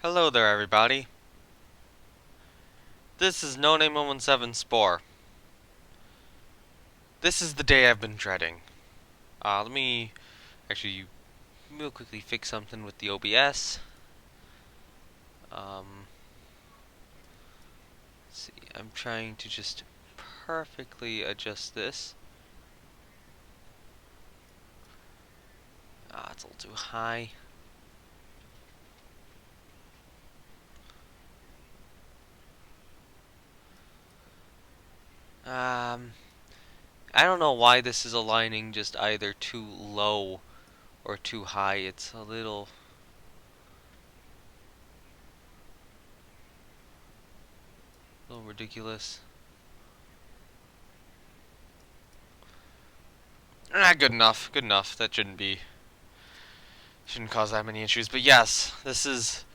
Hello there, everybody. This is No Name 117 Spore. This is the day I've been dreading. Let me actually real quickly fix something with the OBS. Let's see, I'm trying to just perfectly adjust this. It's a little too high. I don't know why this is aligning just either too low or too high. It's a little ridiculous. Good enough. Good enough. That shouldn't cause that many issues. But yes, this is.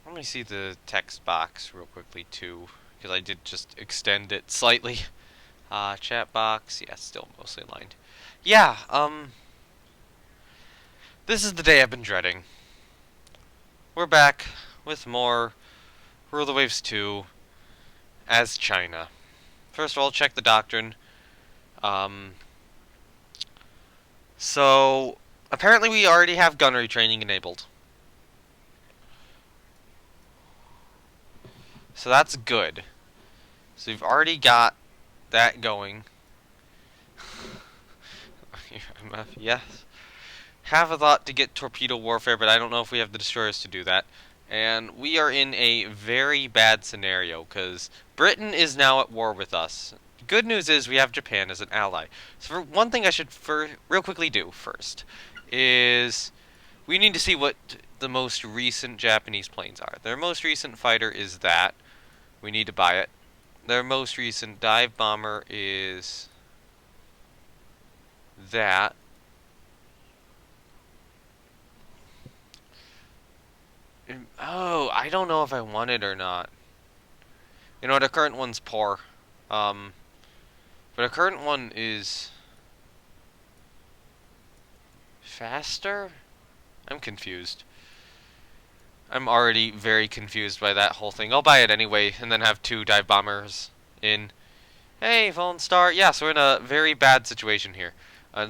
Let me see the text box real quickly too, because I did just extend it slightly. Chat box, yeah, still mostly aligned. Yeah, this is the day I've been dreading. We're back with more Rule of the Waves 2 as China. First of all, check the doctrine. So apparently we already have gunnery training enabled. So that's good. So we've already got that going. Yes. Have a thought to get torpedo warfare, but I don't know if we have the destroyers to do that. And we are in a very bad scenario, because Britain is now at war with us. The good news is we have Japan as an ally. So for one thing I should real quickly do first is we need to see what the most recent Japanese planes are. Their most recent fighter is that. We need to buy it. Their most recent dive bomber is that. Oh, I don't know if I want it or not. You know, the current one's poor. But the current one is faster? I'm confused. I'm already very confused by that whole thing. I'll buy it anyway, and then have 2 dive bombers in. Hey, Fallen Star. Yeah, so we're in a very bad situation here.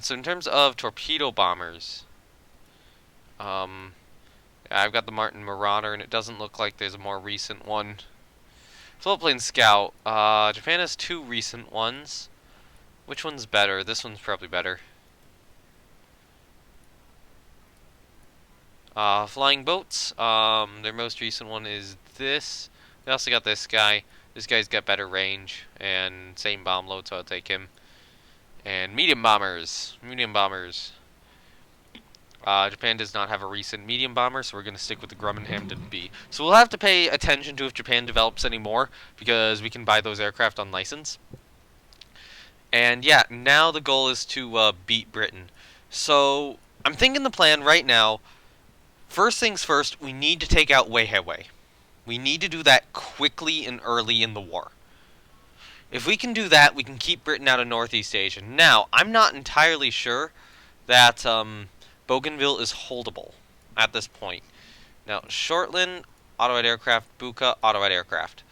So in terms of torpedo bombers, yeah, I've got the Martin Marauder, and it doesn't look like there's a more recent one. Floatplane Scout. Japan has 2 recent ones. Which one's better? This one's probably better. Flying boats. Their most recent one is this. They also got this guy. This guy's got better range and same bomb load, so I'll take him. And medium bombers. Japan does not have a recent medium bomber, so we're going to stick with the Grumman Hamden B. So we'll have to pay attention to if Japan develops any more, because we can buy those aircraft on license. And yeah, now the goal is to beat Britain. So I'm thinking the plan right now, first things first, we need to take out Weihewei. We need to do that quickly and early in the war. If we can do that, we can keep Britain out of Northeast Asia. Now, I'm not entirely sure that Bougainville is holdable at this point. Now, Shortland, automated aircraft, Buka, automated aircraft.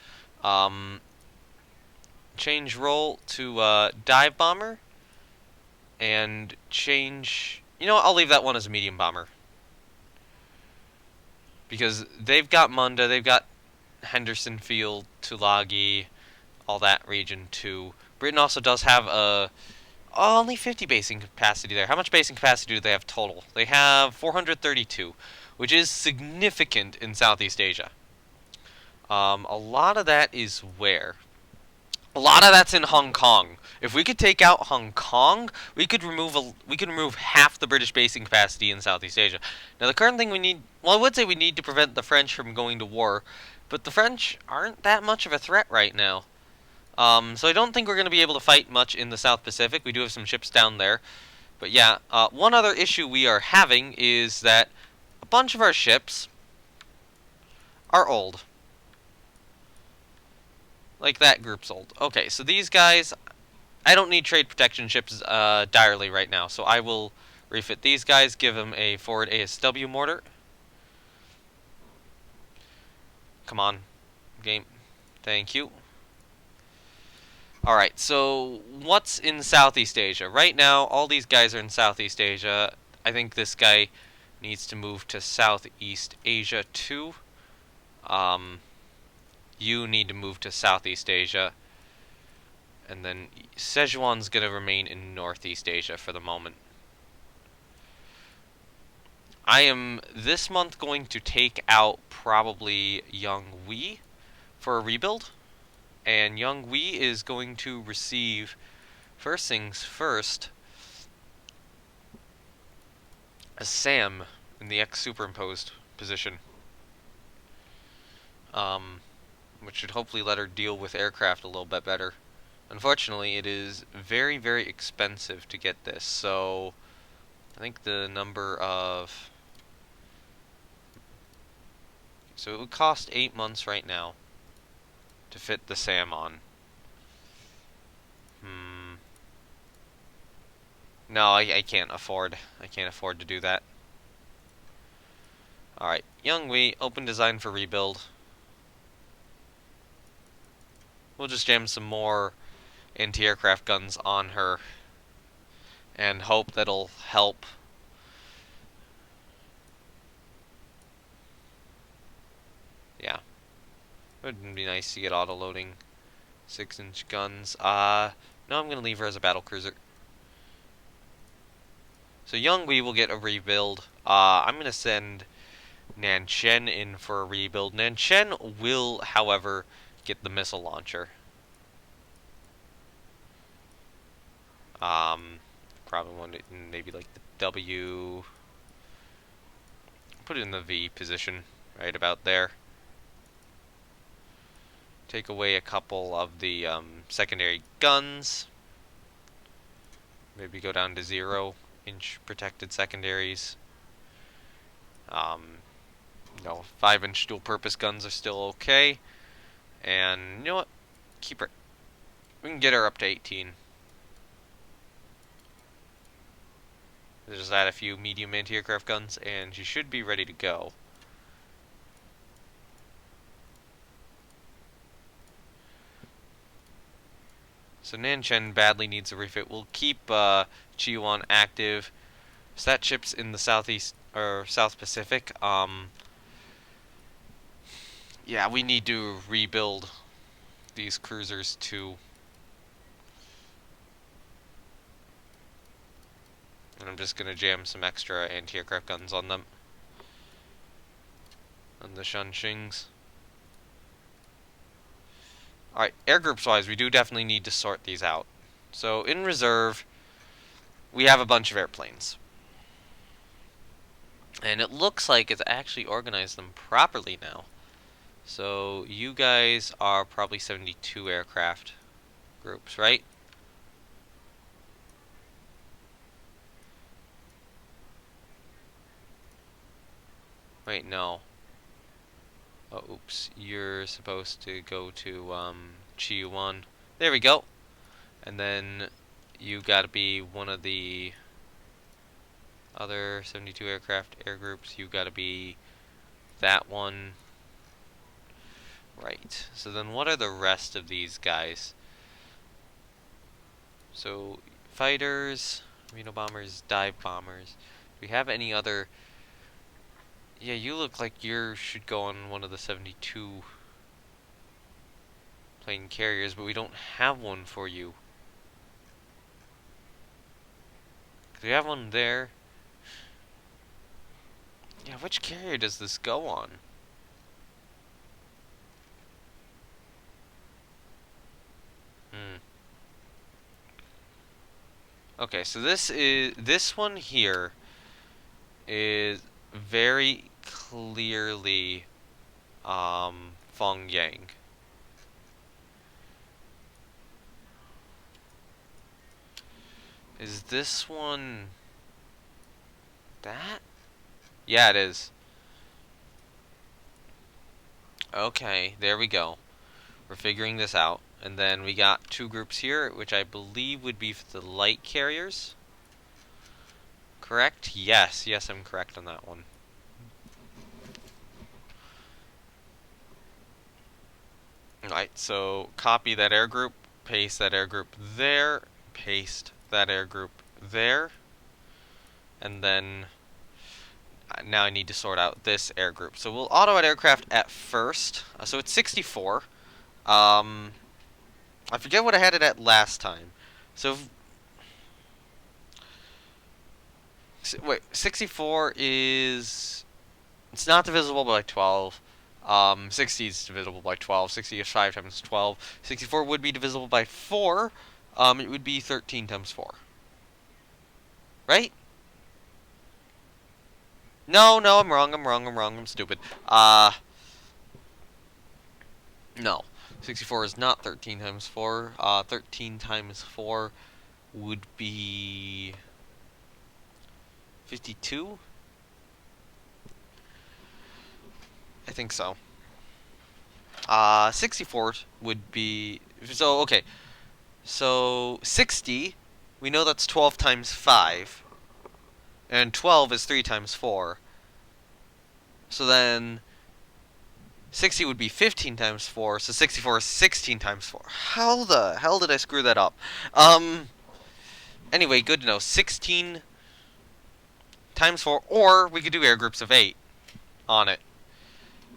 Change role to dive bomber, and change. You know what, I'll leave that one as a medium bomber, because they've got Munda, they've got Henderson Field, Tulagi, all that region too. Britain also does have only 50 basing capacity there. How much basing capacity do they have total? They have 432, which is significant in Southeast Asia. A lot of that is where? A lot of that's in Hong Kong. If we could take out Hong Kong, we could remove half the British basing capacity in Southeast Asia. Now the current thing we need, well, I would say we need to prevent the French from going to war, but the French aren't that much of a threat right now. So I don't think we're going to be able to fight much in the South Pacific. We do have some ships down there. But yeah, one other issue we are having is that a bunch of our ships are old. Like that group's old. Okay, so these guys, I don't need trade protection ships direly right now, so I will refit these guys, give them a forward ASW mortar. come on. Game. Thank you. Alright, so what's in Southeast Asia? Right now, all these guys are in Southeast Asia. I think this guy needs to move to Southeast Asia too. You need to move to Southeast Asia. And then Szechuan's going to remain in Northeast Asia for the moment. I am this month going to take out probably Young Wei for a rebuild. And Young Wei is going to receive, first things first, a Sam in the X superimposed position. Which should hopefully let her deal with aircraft a little bit better. Unfortunately, it is very, very expensive to get this, so I think the number of... So it would cost 8 months right now to fit the SAM on. No, I can't afford. I can't afford to do that. Alright, Young Wei, open design for rebuild. We'll just jam some more anti-aircraft guns on her and hope that'll help. Yeah. It would be nice to get auto-loading 6-inch guns. No, I'm going to leave her as a battlecruiser. So Young Wei will get a rebuild. I'm going to send Nanchen in for a rebuild. Nanchen will, however, get the missile launcher. Probably want it in maybe like the W. Put it in the V position, right about there. Take away a couple of the secondary guns. Maybe go down to 0-inch protected secondaries. No, 5-inch dual-purpose guns are still okay. And you know what? Keep her. We can get her up to 18. Just add a few medium anti-aircraft guns, and she should be ready to go. So Nanchen badly needs a refit. We'll keep Chiwon active. So that ship's in the southeast or South Pacific. Yeah, we need to rebuild these cruisers too. And I'm just gonna jam some extra anti-aircraft guns on them. On the Shanxings. Alright, air groups wise, we do definitely need to sort these out. So in reserve, we have a bunch of airplanes. And it looks like it's actually organized them properly now. So you guys are probably 72 aircraft groups, right? Wait, no. Oh, oops. You're supposed to go to Chi-1. There we go. And then you gotta be one of the other 72 aircraft air groups. You gotta be that one. Right. So then what are the rest of these guys? So fighters, Reno bombers, dive bombers. Do we have any other... Yeah, you look like you should go on one of the 72 plane carriers, but we don't have one for you. Do we have one there? Yeah, which carrier does this go on? Okay, so this one here is very clearly Fong Yang. Is this one that? Yeah, it is. Okay, there we go. We're figuring this out. And then we got 2 groups here, which I believe would be for the light carriers. Correct? Yes, I'm correct on that one. Right, so copy that air group, paste that air group there, paste that air group there, and then now I need to sort out this air group. So we'll auto add aircraft at first. So it's 64. I forget what I had it at last time. So wait, 64 is it's not divisible by 12. 60 is divisible by 12. 60 is 5 times 12. 64 would be divisible by 4. It would be 13 times 4. Right? No, no, I'm wrong. I'm stupid. No. 64 is not 13 times 4. 13 times 4 would be 52? I think so. 64 would be... So, okay. So, 60, we know that's 12 times 5. And 12 is 3 times 4. So then, 60 would be 15 times 4. So 64 is 16 times 4. How the hell did I screw that up? Anyway, good to know. 16 times 4. Or we could do air groups of 8 on it.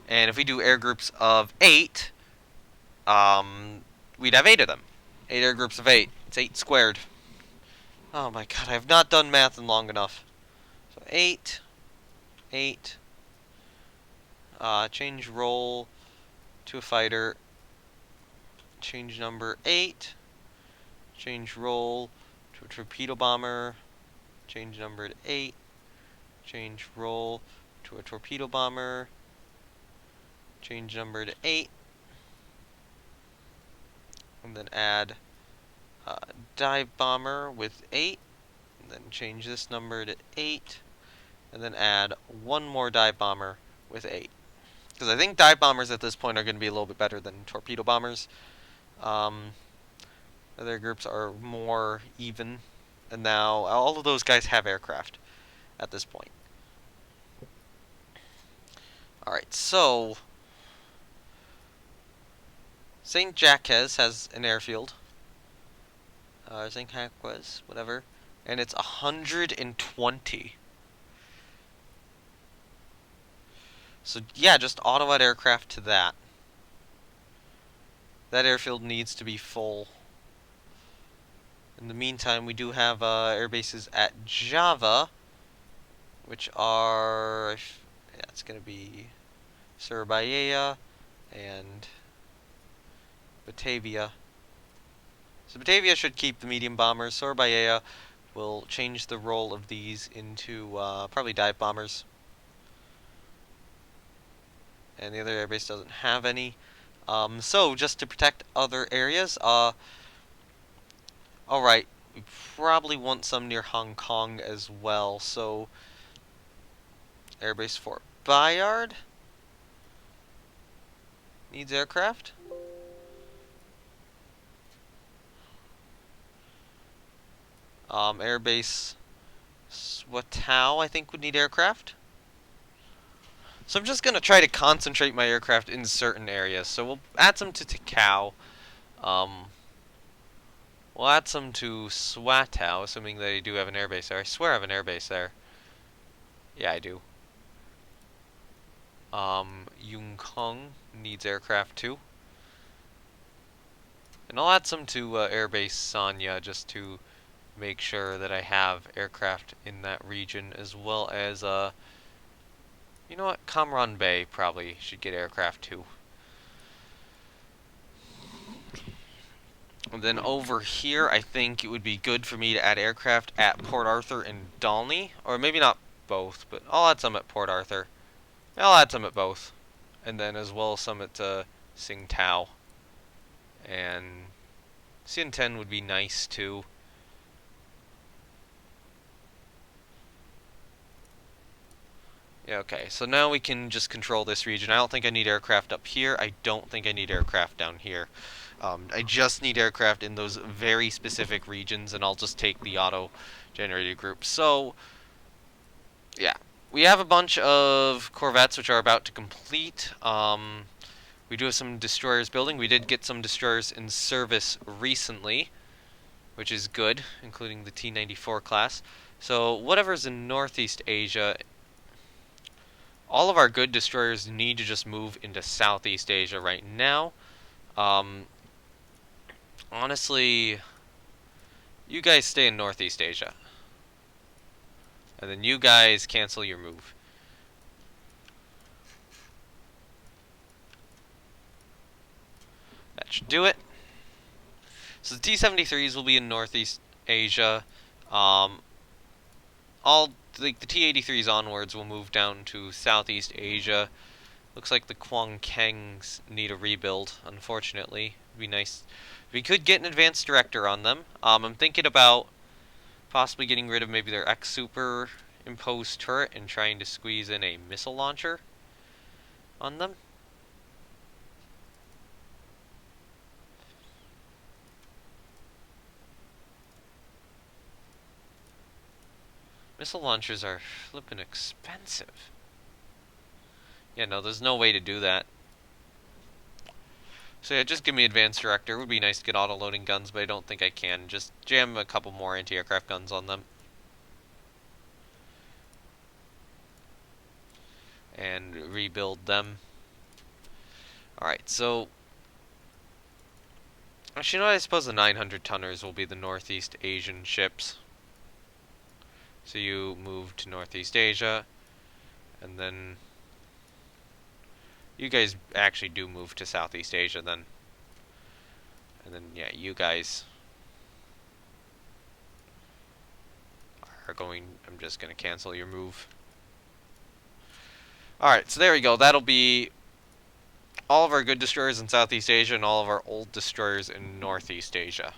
And if we do air groups of 8, we'd have 8 of them. 8 air groups of 8. It's 8 squared. Oh my god, I have not done math in long enough. So 8, 8, change roll to a fighter, change number 8, change roll to a torpedo bomber, change number to 8, change roll to a torpedo bomber, change number to 8, and then add dive bomber with 8, and then change this number to 8, and then add one more dive bomber with 8. Because I think dive bombers at this point are going to be a little bit better than torpedo bombers. Other groups are more even, and now all of those guys have aircraft at this point. Alright, so St. Jacques has an airfield. St. Jacques, whatever. And it's 120. So yeah, just auto-add aircraft to that. That airfield needs to be full. In the meantime, we do have air bases at Java, which are... yeah, it's going to be Surabaya and Batavia. So Batavia should keep the medium bombers. Surabaya will change the role of these into probably dive bombers. And the other airbase doesn't have any. So just to protect other areas, alright, we probably want some near Hong Kong as well. So airbase Fort Bayard needs aircraft. Airbase Swatow, I think, would need aircraft. So I'm just going to try to concentrate my aircraft in certain areas. So we'll add some to Takao. We'll add some to Swatow, assuming that I do have an airbase there. I swear I have an airbase there. Yeah, I do. Yung Kong needs aircraft too. And I'll add some to airbase Sanya just to make sure that I have aircraft in that region, as well as you know what, Kamran Bay probably should get aircraft too. And then over here, I think it would be good for me to add aircraft at Port Arthur and Dalney, or maybe not both, but I'll add some at Port Arthur. I'll add some at both, and then as well as some at Tsingtao. And Xinten would be nice too. Yeah, okay, so now we can just control this region. I don't think I need aircraft up here. I don't think I need aircraft down here. I just need aircraft in those very specific regions, and I'll just take the auto-generated group. So, yeah. We have a bunch of corvettes which are about to complete. We do have some destroyers building. We did get some destroyers in service recently, which is good, including the T-94 class. So whatever's in Northeast Asia, all of our good destroyers need to just move into Southeast Asia right now. Honestly, you guys stay in Northeast Asia. And then you guys cancel your move. That should do it. So the T-73s will be in Northeast Asia. All the T-83s onwards will move down to Southeast Asia. Looks like the Kwang Kengs need a rebuild, unfortunately. It'd be nice. We could get an advanced director on them. I'm thinking about possibly getting rid of maybe their X-Super imposed turret and trying to squeeze in a missile launcher on them. Missile launchers are flippin' expensive. Yeah, no, there's no way to do that. So yeah, just give me advanced director. It would be nice to get auto-loading guns, but I don't think I can. Just jam a couple more anti-aircraft guns on them. And rebuild them. Alright, so actually, you know what? I suppose the 900 tonners will be the Northeast Asian ships. So you move to Northeast Asia, and then you guys actually do move to Southeast Asia then. And then, yeah, you guys are going... I'm just going to cancel your move. Alright, so there we go. That'll be all of our good destroyers in Southeast Asia and all of our old destroyers in Northeast Asia.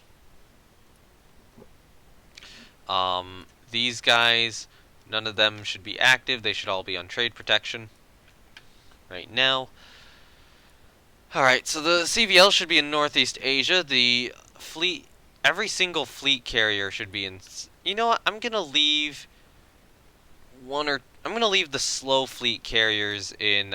These guys, none of them should be active. They should all be on trade protection right now. Alright, so the CVL should be in Northeast Asia. The fleet, every single fleet carrier should be in... You know what? I'm going to leave I'm going to leave the slow fleet carriers in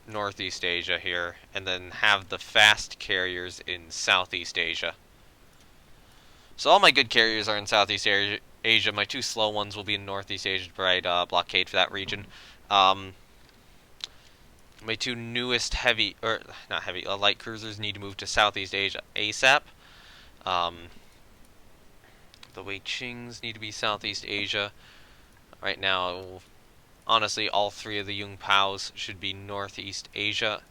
Northeast Asia here, and then have the fast carriers in Southeast Asia. So all my good carriers are in Southeast Asia. My two slow ones will be in Northeast Asia to provide blockade for that region. My two newest light cruisers need to move to Southeast Asia ASAP. The Wei Qings need to be Southeast Asia. Right now, honestly, all three of the Yung Paos should be Northeast Asia.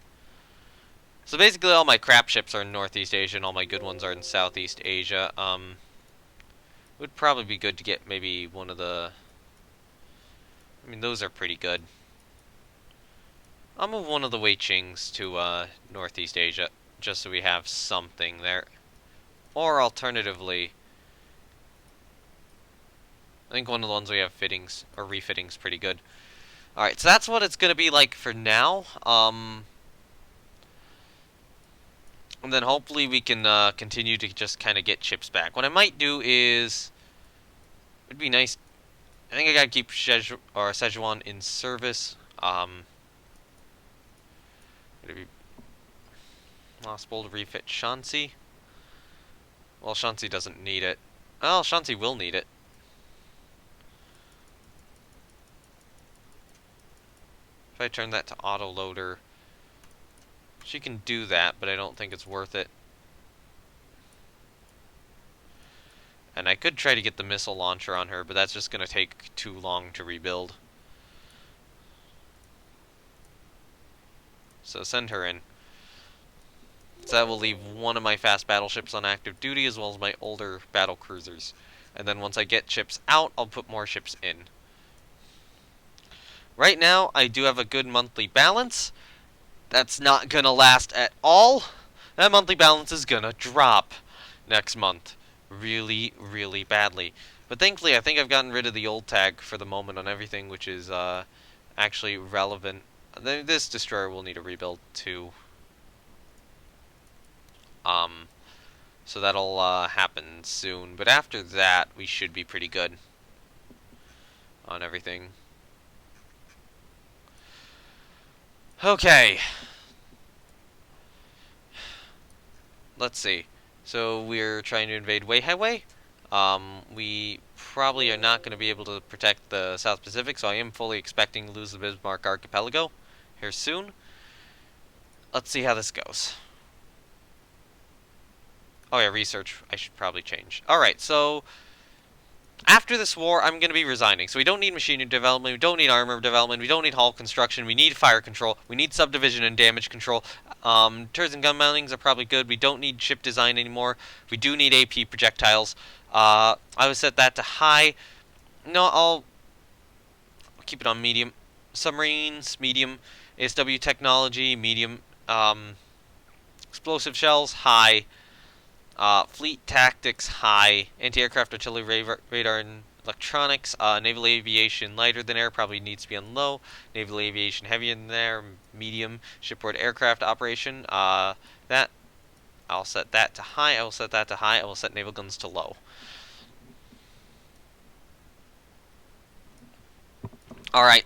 So basically all my crap ships are in Northeast Asia and all my good ones are in Southeast Asia. It would probably be good to get maybe one of the... I mean, those are pretty good. I'll move one of the Wei Qings to Northeast Asia, just so we have something there. Or alternatively, I think one of the ones we have fittings, or refittings, pretty good. Alright, so that's what it's going to be like for now. And then hopefully we can continue to just kind of get chips back. What I might do is... It'd be nice... I think I gotta keep Szechuan in service. It'd be possible to refit Shanxi. Well, Shanxi doesn't need it. Well, Shanxi will need it. If I turn that to auto-loader, she can do that, but I don't think it's worth it. And I could try to get the missile launcher on her, but that's just going to take too long to rebuild. So send her in. So that will leave one of my fast battleships on active duty, as well as my older battle cruisers. And then once I get ships out, I'll put more ships in. Right now, I do have a good monthly balance. That's not gonna last at all. That monthly balance is gonna drop next month. Really, really badly. But thankfully, I think I've gotten rid of the old tag for the moment on everything, which is actually relevant. This destroyer will need a rebuild too. So that'll happen soon. But after that, we should be pretty good on everything. Okay. Let's see. So we're trying to invade Weihai. We probably are not going to be able to protect the South Pacific, so I am fully expecting to lose the Bismarck Archipelago here soon. Let's see how this goes. Oh yeah, research. I should probably change. Alright, so after this war, I'm going to be resigning. So we don't need machinery development, we don't need armor development, we don't need hull construction, we need fire control, we need subdivision and damage control. Turrets and gun mountings are probably good. We don't need ship design anymore. We do need AP projectiles. I would set that to high. No, I'll keep it on medium. Submarines, medium. ASW technology, medium. Explosive shells, high. Fleet tactics, high. Anti-aircraft artillery, radar, and electronics. Naval aviation, lighter than air, probably needs to be on low. Naval aviation, heavier than air, medium. Shipboard aircraft operation, that. I'll set that to high. I will set that to high. I will set naval guns to low. Alright.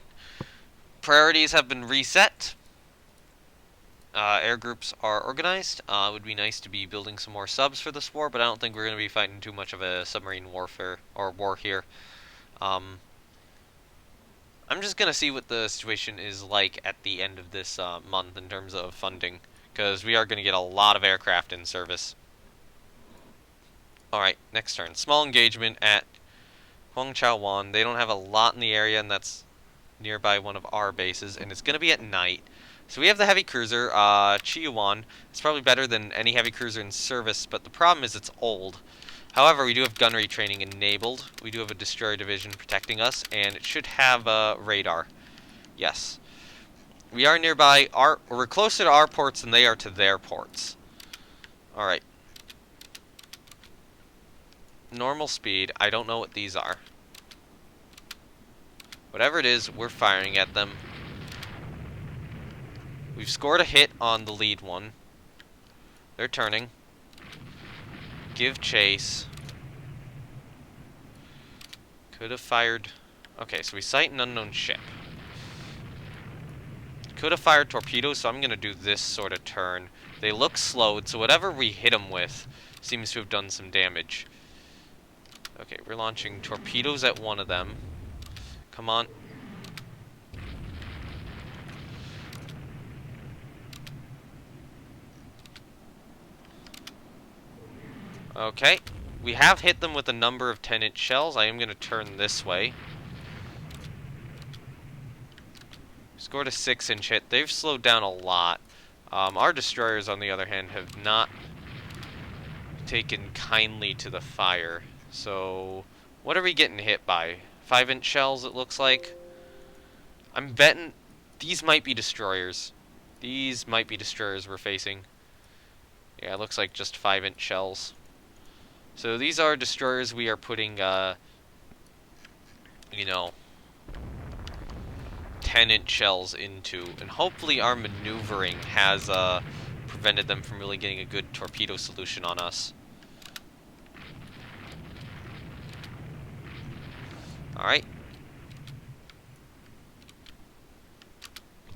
Priorities have been reset. Air groups are organized. It would be nice to be building some more subs for this war, but I don't think we're going to be fighting too much of a submarine warfare or war here. I'm just going to see what the situation is like at the end of this month in terms of funding, because we are going to get a lot of aircraft in service. Alright, next turn. Small engagement at Huangchaowan. They don't have a lot in the area, and that's nearby one of our bases, and it's going to be at night. So we have the heavy cruiser, Chiyuan. It's probably better than any heavy cruiser in service, but the problem is it's old. However, we do have gunnery training enabled. We do have a destroyer division protecting us, and it should have radar. Yes. We are nearby. We're closer to our ports than they are to their ports. Alright. Normal speed. I don't know what these are. Whatever it is, we're firing at them. We've scored a hit on the lead one. They're turning. Give chase. Could have fired... Okay, so we sight an unknown ship. Could have fired torpedoes, so I'm going to do this sort of turn. They look slowed, so whatever we hit them with seems to have done some damage. Okay, we're launching torpedoes at one of them. Come on. Okay, we have hit them with a number of 10-inch shells. I am going to turn this way. Scored a 6-inch hit. They've slowed down a lot. Our destroyers, on the other hand, have not taken kindly to the fire. So, what are we getting hit by? 5-inch shells, it looks like. I'm betting these might be destroyers. These might be destroyers we're facing. Yeah, it looks like just 5-inch shells. So these are destroyers we are putting, you know, 10-inch shells into. And hopefully our maneuvering has prevented them from really getting a good torpedo solution on us. Alright.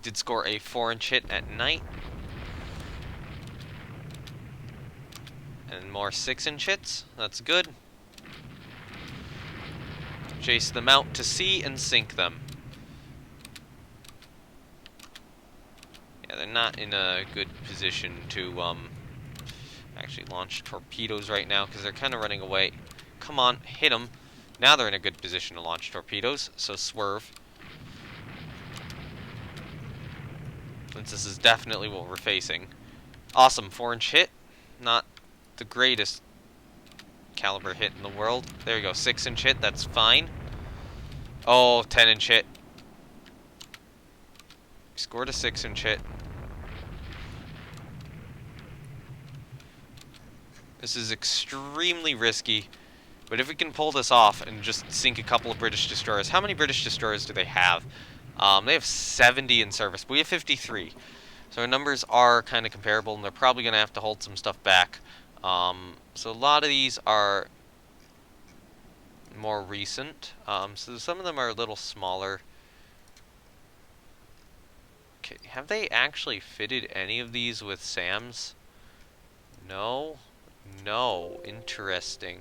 Did score a 4-inch hit at night. And more 6-inch hits. That's good. Chase them out to sea and sink them. Yeah, they're not in a good position to actually launch torpedoes right now because they're kind of running away. Come on, hit them. Now they're in a good position to launch torpedoes, so swerve. Since this is definitely what we're facing. Awesome, 4-inch hit. Not the greatest caliber hit in the world. There you go, 6-inch hit, that's fine. Oh, 10-inch hit. Scored a 6-inch hit. This is extremely risky, but if we can pull this off and just sink a couple of British destroyers. How many British destroyers do they have? They have 70 in service, but we have 53. So our numbers are kind of comparable, and they're probably going to have to hold some stuff back. So a lot of these are more recent. So some of them are a little smaller. Okay, have they actually fitted any of these with SAMs? No? No. Interesting.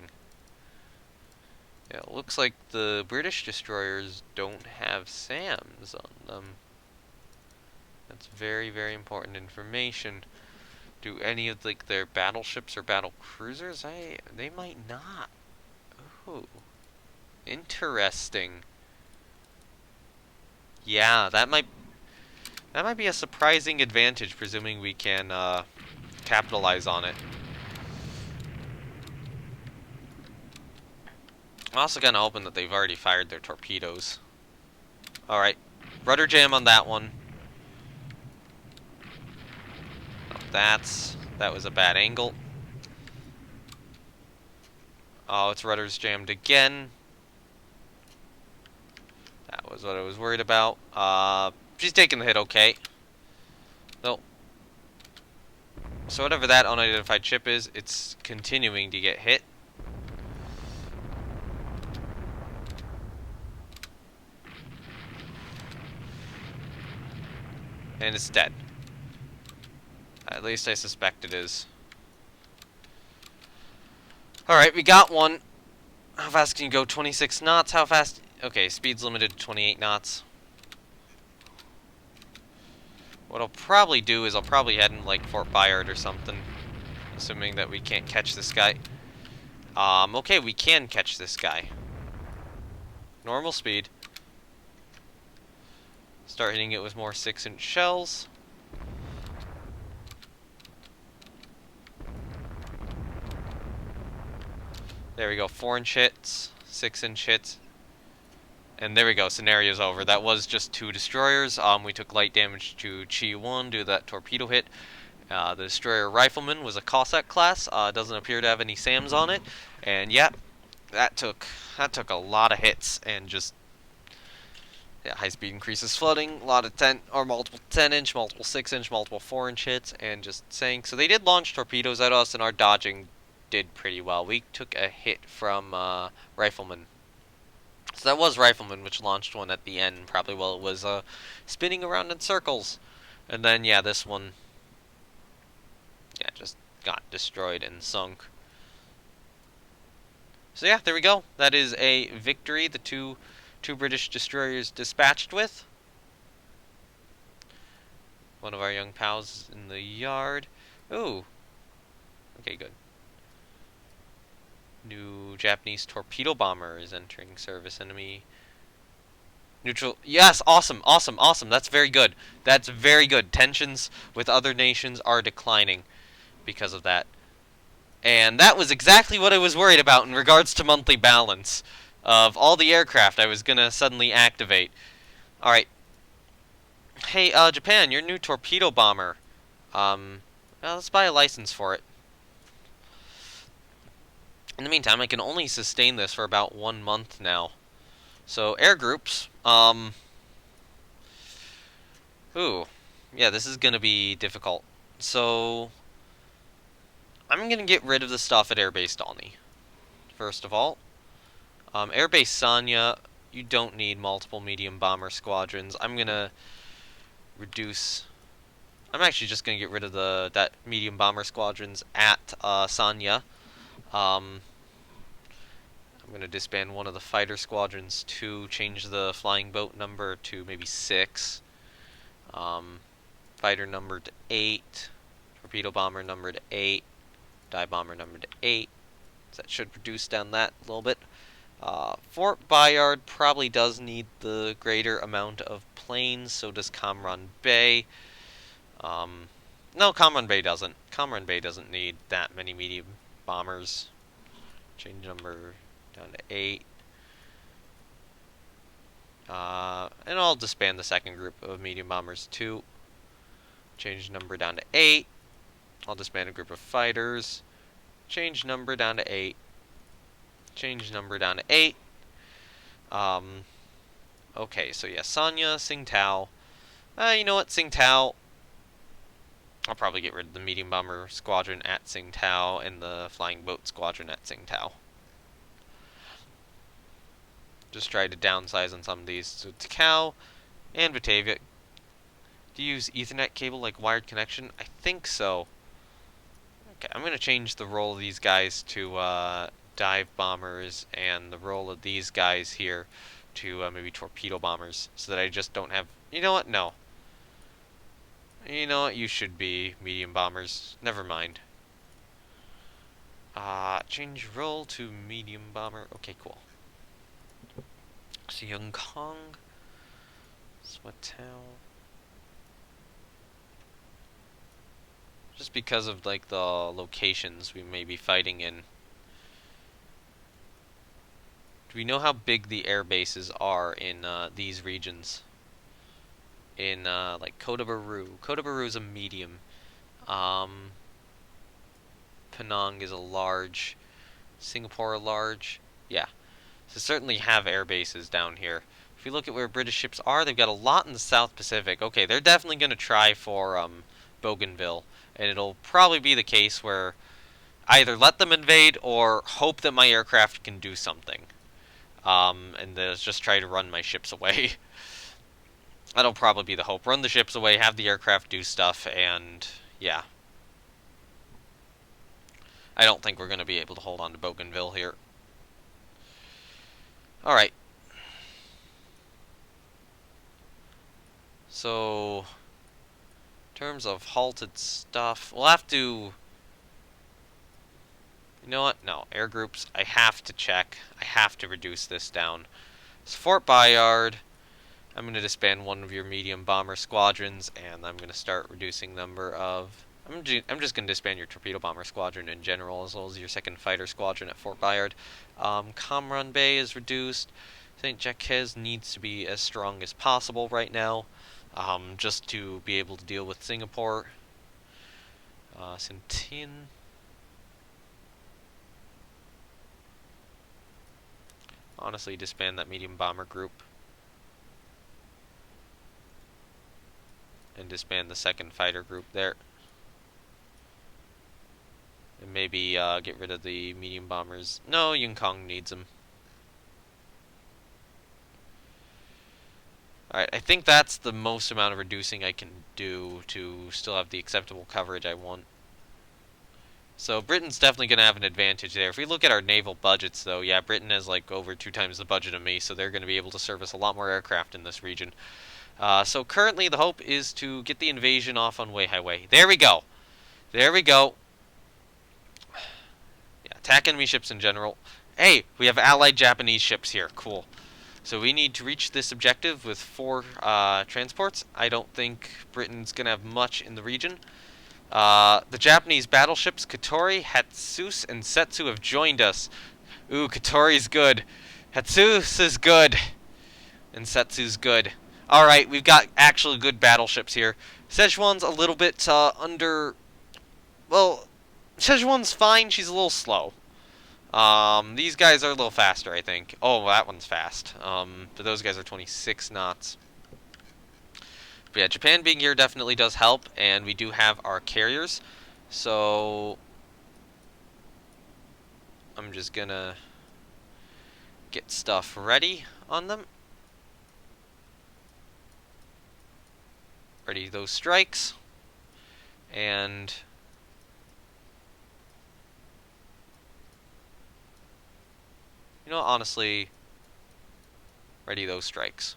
Yeah, it looks like the British destroyers don't have SAMs on them. That's very, very important information. Do any of like their battleships or battle cruisers? They might not. Ooh. Interesting. Yeah, that might be a surprising advantage, presuming we can capitalize on it. I'm also kind of hoping that they've already fired their torpedoes. Alright, rudder jam on that one. That was a bad angle. Oh, its rudder's jammed again. That was what I was worried about. She's taking the hit okay. Nope. So whatever that unidentified ship is, it's continuing to get hit. And it's dead. At least I suspect it is. Alright, we got one. How fast can you go? 26 knots? How fast? Okay, speed's limited to 28 knots. What I'll probably do is I'll probably head in like Fort Bayard or something. Assuming that we can't catch this guy. Okay, we can catch this guy. Normal speed. Start hitting it with more 6-inch shells. There we go, 4-inch hits, 6-inch hits. And there we go, scenario's over. That was just 2 destroyers. We took light damage to Chi 1 due to that torpedo hit. The destroyer Rifleman was a Cossack class. Doesn't appear to have any SAMs on it. And yeah, that took a lot of hits and just high speed increases flooding, a lot of multiple 10-inch, multiple 6-inch, multiple 4-inch hits, and just sank. So they did launch torpedoes at us, and our dodging did pretty well. We took a hit from Rifleman. So that was Rifleman, which launched one at the end, probably while it was spinning around in circles. And then, yeah, this one, just got destroyed and sunk. So yeah, there we go. That is a victory. The two British destroyers dispatched with. One of our young pals in the yard. Ooh. Okay, good. New Japanese torpedo bomber is entering service. Enemy neutral. Yes, awesome, awesome, awesome. That's very good. That's very good. Tensions with other nations are declining because of that. And that was exactly what I was worried about in regards to monthly balance. Of all the aircraft I was gonna suddenly activate. Alright. Hey, Japan, your new torpedo bomber. Well, let's buy a license for it. In the meantime, I can only sustain this for about 1 month now. So, air groups, ooh. Yeah, this is gonna be difficult. So, I'm gonna get rid of the stuff at Airbase Dalny. First of all. Airbase Sanya, you don't need multiple medium bomber squadrons. I'm gonna reduce... I'm actually just gonna get rid of that medium bomber squadrons at Sanya. I'm gonna disband one of the fighter squadrons to change the flying boat number to maybe 6. Fighter number to 8. Torpedo bomber number to 8. Dive bomber number to 8. So that should reduce down that a little bit. Fort Bayard probably does need the greater amount of planes, so does Kamran Bay. No, Kamran Bay doesn't. Kamran Bay doesn't need that many medium bombers. Change number down to 8. And I'll disband the second group of medium bombers too. Change number down to 8. I'll disband a group of fighters. Change number down to 8. Change number down to 8. Okay, so yeah, Sanya, Tsingtao. You know what, Tsingtao. I'll probably get rid of the medium bomber squadron at Tsingtao and the flying boat squadron at Tsingtao. Just try to downsize on some of these. So Takao and Batavia. Do you use Ethernet cable like wired connection? I think so. Okay, I'm gonna change the role of these guys to dive bombers, and the role of these guys here to maybe torpedo bombers, so that I just don't have. You know what? No. You know what? You should be medium bombers. Never mind. Change role to medium bomber. Okay, cool. So Young Kong, Swatow. Just because of like the locations we may be fighting in. Do we know how big the air bases are in these regions? In like Kodabaru. Kodabaru is a medium. Um, Penang is a large. Singapore a large. Yeah. So certainly have air bases down here. If you look at where British ships are, they've got a lot in the South Pacific. Okay, they're definitely going to try for Bougainville, and it'll probably be the case where either let them invade or hope that my aircraft can do something. And then just try to run my ships away. That'll probably be the hope. Run the ships away, have the aircraft do stuff, and yeah. I don't think we're going to be able to hold on to Bougainville here. Alright. So, in terms of halted stuff, we'll have to... You know what? No, air groups, I have to check. I have to reduce this down. So Fort Bayard, I'm going to disband one of your medium bomber squadrons, and I'm going to start reducing number of... I'm just going to disband your torpedo bomber squadron in general, as well as your second fighter squadron at Fort Bayard. Kamran Bay is reduced. St. Jacques needs to be as strong as possible right now, just to be able to deal with Singapore. Sintin. Honestly, disband that medium bomber group. And disband the second fighter group there. And maybe get rid of the medium bombers. No, Yun Kong needs them. Alright, I think that's the most amount of reducing I can do to still have the acceptable coverage I want. So Britain's definitely going to have an advantage there. If we look at our naval budgets, though, yeah, Britain has like over 2 times the budget of me, so they're going to be able to service a lot more aircraft in this region. So currently the hope is to get the invasion off on Wei Highway. There we go! There we go! Yeah, attack enemy ships in general. Hey, we have allied Japanese ships here. Cool. So we need to reach this objective with 4 transports. I don't think Britain's going to have much in the region. The Japanese battleships Katori, Hatsus, and Setsu have joined us. Ooh, Katori's good. Hatsus is good. And Setsu's good. Alright, we've got actually good battleships here. Szechuan's a little bit under... Well, Szechuan's fine. She's a little slow. These guys are a little faster, I think. Oh, that one's fast. But those guys are 26 knots. But yeah, Japan being here definitely does help, and we do have our carriers. So I'm just gonna get stuff ready on them. Ready those strikes. And you know, honestly, ready those strikes.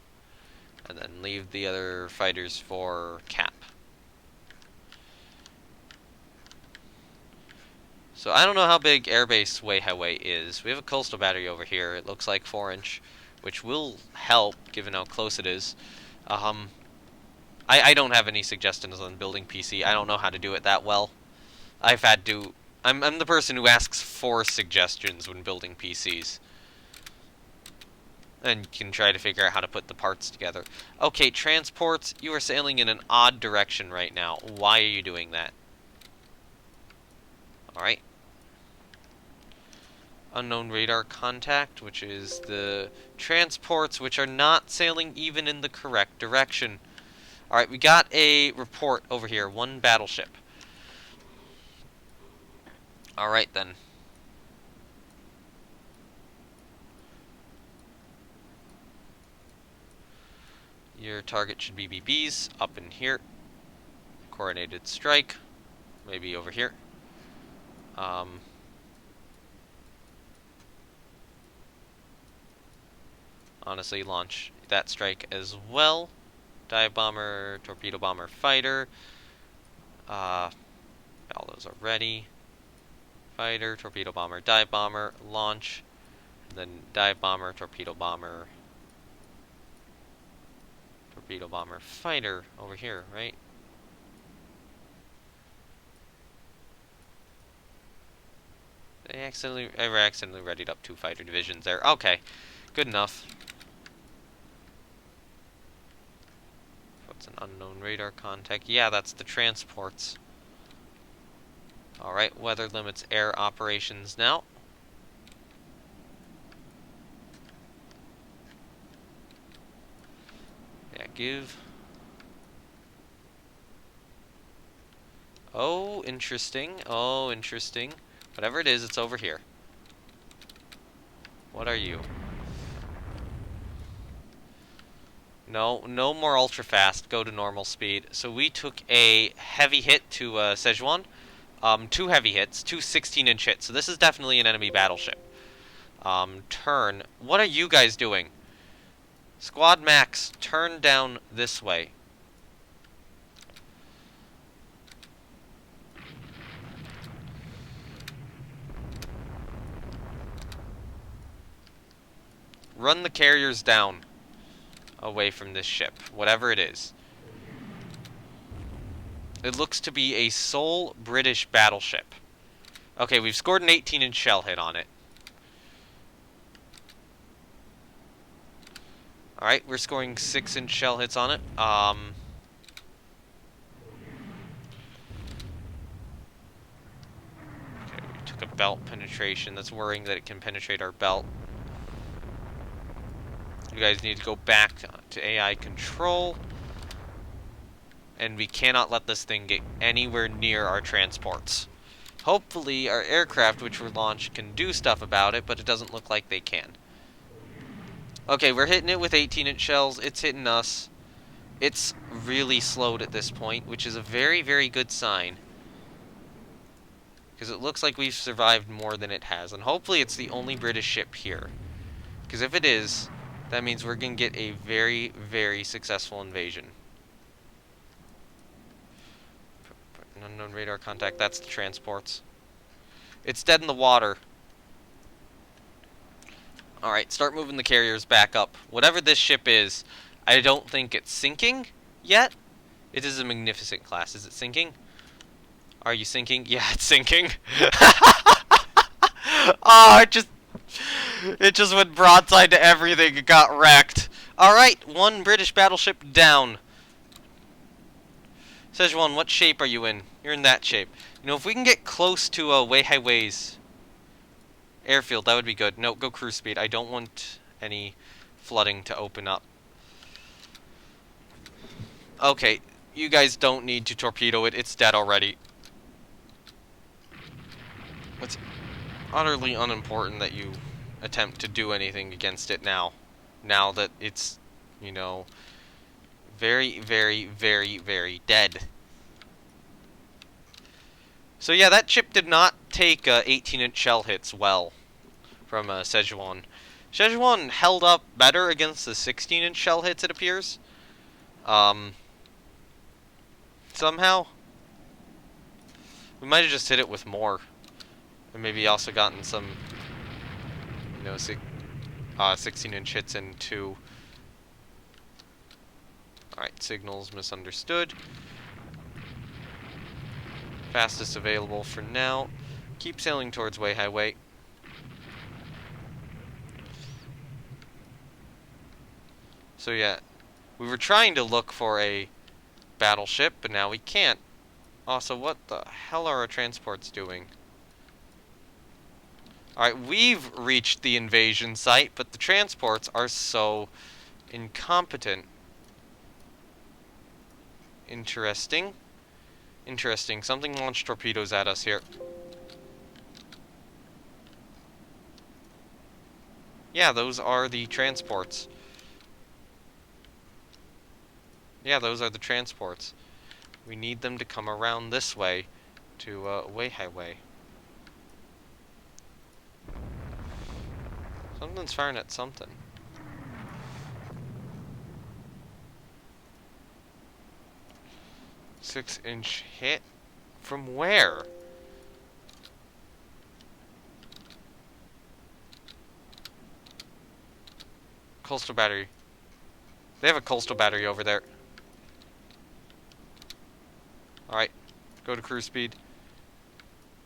And then leave the other fighters for cap. So I don't know how big airbase Wei Highway is. We have a coastal battery over here. It looks like 4-inch, which will help given how close it is. I don't have any suggestions on building PC. I don't know how to do it that well. I've had to... I'm the person who asks for suggestions when building PCs. And can try to figure out how to put the parts together. Okay, transports, you are sailing in an odd direction right now. Why are you doing that? Alright. Unknown radar contact, which is the transports which are not sailing even in the correct direction. Alright, we got a report over here. 1 battleship. Alright then. Your target should be BBs up in here. coordinated strike. Maybe over here. Honestly, launch that strike as well. Dive bomber, torpedo bomber, fighter. All those are ready. Fighter, torpedo bomber, dive bomber, launch. Then dive bomber, torpedo bomber, fighter over here, right? I accidentally readied up 2 fighter divisions there. Okay, good enough. What's an unknown radar contact? Yeah, that's the transports. Alright, weather limits air operations now. Yeah, give. Oh, interesting. Oh, interesting. Whatever it is, it's over here. What are you? No, no more ultra fast. Go to normal speed. So we took a heavy hit to Szechuan. 2 heavy hits, 2 16-inch hits. So this is definitely an enemy battleship. Turn. What are you guys doing? Squad Max, turn down this way. Run the carriers down away from this ship, whatever it is. It looks to be a sole British battleship. Okay, we've scored an 18-inch shell hit on it. Alright, we're scoring 6-inch shell hits on it. Okay, we took a belt penetration. That's worrying that it can penetrate our belt. You guys need to go back to AI control. And we cannot let this thing get anywhere near our transports. Hopefully our aircraft, which were launched, can do stuff about it, but it doesn't look like they can. Okay, we're hitting it with 18-inch shells. It's hitting us. It's really slowed at this point, which is a very, very good sign. Because it looks like we've survived more than it has. And hopefully it's the only British ship here. Because if it is, that means we're going to get a very, very successful invasion. An unknown radar contact. That's the transports. It's dead in the water. Alright, start moving the carriers back up. Whatever this ship is, I don't think it's sinking yet. It is a magnificent class. Is it sinking? Are you sinking? Yeah, it's sinking. Oh, it just went broadside to everything. It got wrecked. Alright, 1 British battleship down. Szechuan, what shape are you in? You're in that shape. You know, if we can get close to Weihai Wei's airfield, that would be good. No, go cruise speed. I don't want any flooding to open up. Okay, you guys don't need to torpedo it. It's dead already. It's utterly unimportant that you attempt to do anything against it now. Now that it's, you know, very, very, very, very dead. So yeah, that ship did not take 18-inch shell hits well from Szechuan. Szechuan held up better against the 16-inch shell hits, it appears. Somehow. We might have just hit it with more. And maybe also gotten some, you know, 16-inch hits in too. Alright, signals misunderstood. Fastest available for now. Keep sailing towards Weihai Wei. So yeah, we were trying to look for a battleship, but now we can't. Also, what the hell are our transports doing? Alright, we've reached the invasion site, but the transports are so incompetent. Interesting. Interesting. Something launched torpedoes at us here. Yeah, those are the transports. Yeah, those are the transports. We need them to come around this way to Weihai Way. Something's firing at something. Six-inch hit? From where? Coastal battery. They have a coastal battery over there. Alright. Go to cruise speed.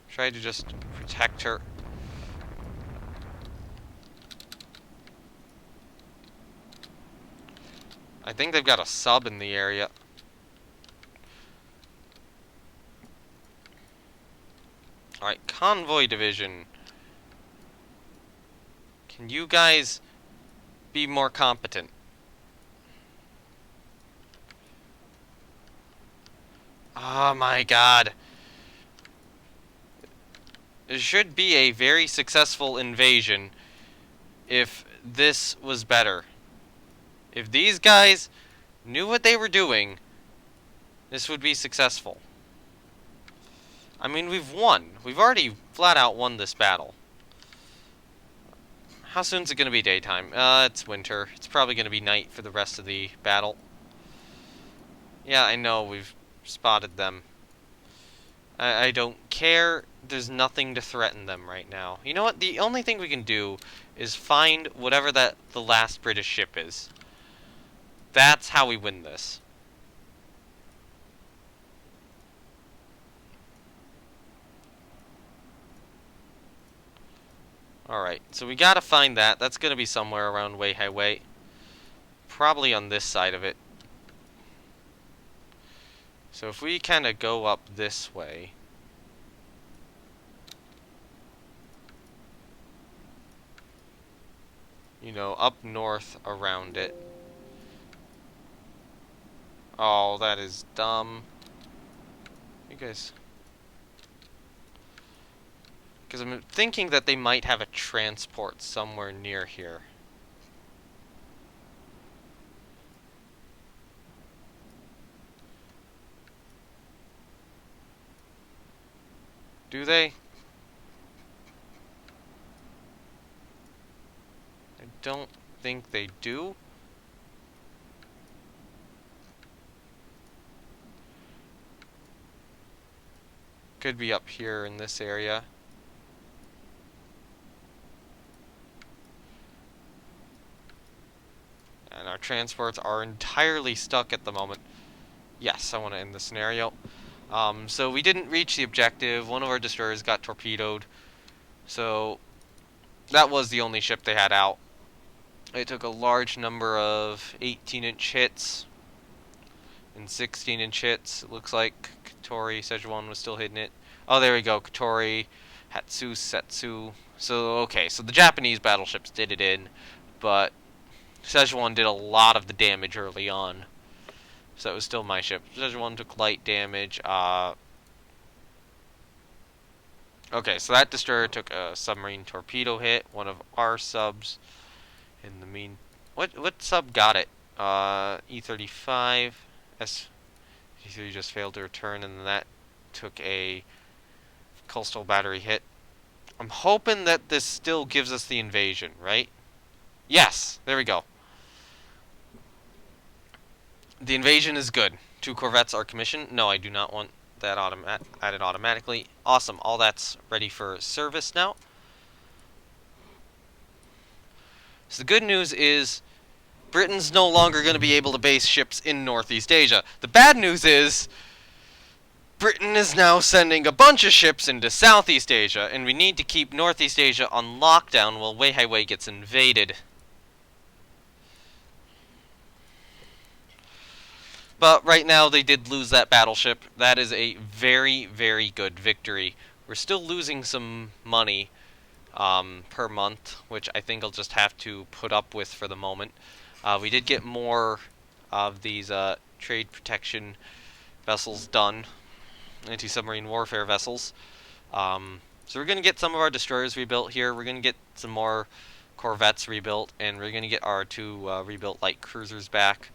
Try to just protect her. I think they've got a sub in the area. Alright, convoy division. Can you guys be more competent? Oh my god. It should be a very successful invasion if this was better. If these guys knew what they were doing, this would be successful. I mean, we've won. We've already flat out won this battle. How soon is it going to be daytime? It's winter. It's probably going to be night for the rest of the battle. Yeah, I know. We've spotted them. I don't care. There's nothing to threaten them right now. You know what? The only thing we can do is find whatever the last British ship is. That's how we win this. Alright, so we gotta find that. That's gonna be somewhere around Weihai Way. Probably on this side of it. So if we kind of go up this way. You know, up north around it. Oh, that is dumb. You guys... Because I'm thinking that they might have a transport somewhere near here. Do they? I don't think they do. Could be up here in this area. And our transports are entirely stuck at the moment. Yes, I want to end the scenario. So we didn't reach the objective. One of our destroyers got torpedoed. So that was the only ship they had out. It took a large number of 18-inch hits and 16-inch hits. It looks like Katori, Szechuan was still hitting it. Oh, there we go. Katori, Hatsu, Setsu. So, okay, so the Japanese battleships did it in, but Szechuan did a lot of the damage early on. So it was still my ship. Szechuan took light damage. Okay, so that destroyer took a submarine torpedo hit. One of our subs. In the mean... What sub got it? E-35. E-3 just failed to return, and then that took a coastal battery hit. I'm hoping that this still gives us the invasion, right? Yes! There we go. The invasion is good. 2 corvettes are commissioned. No, I do not want that added automatically. Awesome. All that's ready for service now. So the good news is Britain's no longer going to be able to base ships in Northeast Asia. The bad news is Britain is now sending a bunch of ships into Southeast Asia, and we need to keep Northeast Asia on lockdown while Weihai Way gets invaded. But right now they did lose that battleship. That is a very, very good victory. We're still losing some money per month, which I think I'll just have to put up with for the moment. We did get more of these trade protection vessels done, anti-submarine warfare vessels. So we're going to get some of our destroyers rebuilt here. We're going to get some more corvettes rebuilt, and we're going to get our 2 rebuilt light cruisers back.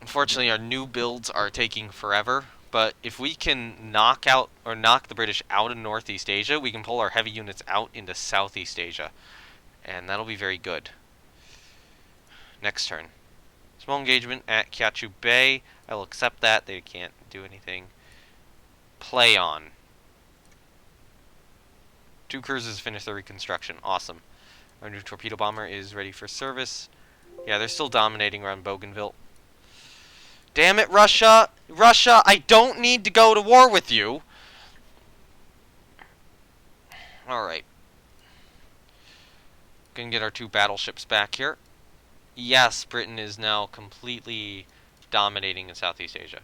Unfortunately, our new builds are taking forever, but if we can knock out or knock the British out of Northeast Asia, we can pull our heavy units out into Southeast Asia, and that'll be very good. Next turn. Small engagement at Kyachu Bay. I will accept that. They can't do anything. Play on. 2 cruisers finish their reconstruction. Awesome. Our new torpedo bomber is ready for service. Yeah, they're still dominating around Bougainville. Damn it, Russia! Russia, I don't need to go to war with you! Alright. Gonna get our 2 battleships back here. Yes, Britain is now completely dominating in Southeast Asia.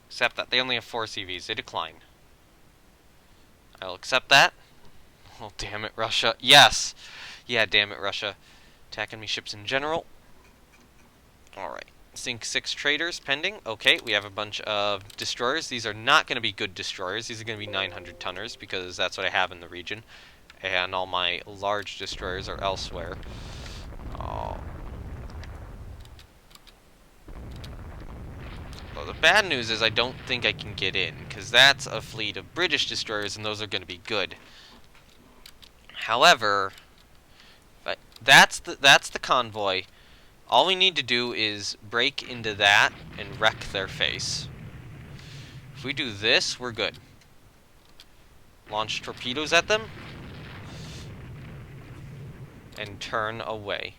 Except that they only have 4 CVs. They decline. I'll accept that. Oh, damn it, Russia. Yes! Yeah, damn it, Russia. Attacking me ships in general. Alright. Sink 6 traders pending. Okay, we have a bunch of destroyers. These are not going to be good destroyers. These are going to be 900 tonners because that's what I have in the region. And all my large destroyers are elsewhere. Oh. Well, the bad news is I don't think I can get in, because that's a fleet of British destroyers, and those are going to be good. However, that's the convoy. All we need to do is break into that and wreck their face. If we do this, we're good. Launch torpedoes at them and turn away.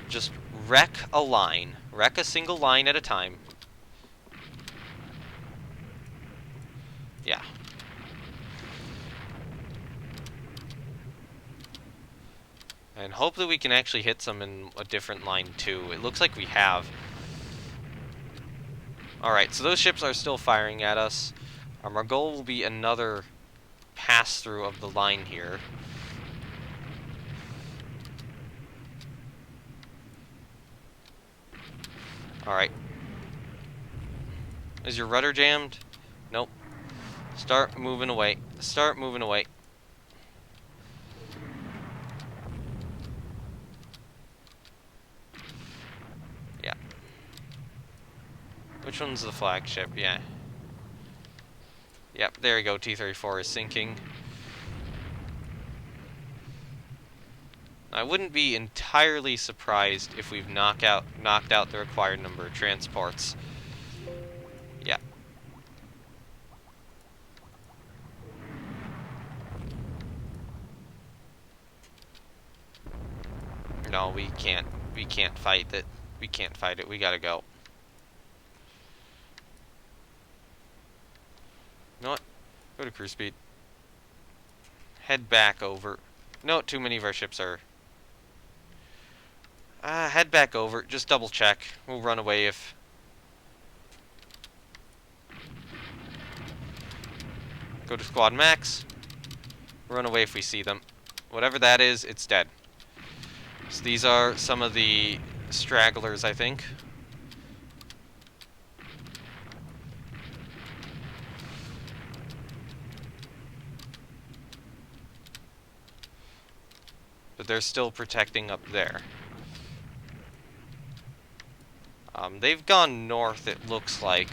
Just wreck a line. Wreck a single line at a time. Yeah. And hope that we can actually hit some in a different line too. It looks like we have. Alright, so those ships are still firing at us. Our goal will be another pass-through of the line here. Alright. Is your rudder jammed? Nope. Start moving away. Start moving away. Yeah. Which one's the flagship? Yeah. Yep, there we go. T-34 is sinking. I wouldn't be entirely surprised if we've knocked out the required number of transports. Yeah. No, we can't. We can't fight it. We can't fight it. We gotta go. You know what? Go to cruise speed. Head back over. No, too many of our ships are... head back over. Just double check. We'll run away if... Go to squad max. Run away if we see them. Whatever that is, it's dead. So these are some of the stragglers, I think. But they're still protecting up there. They've gone north, it looks like,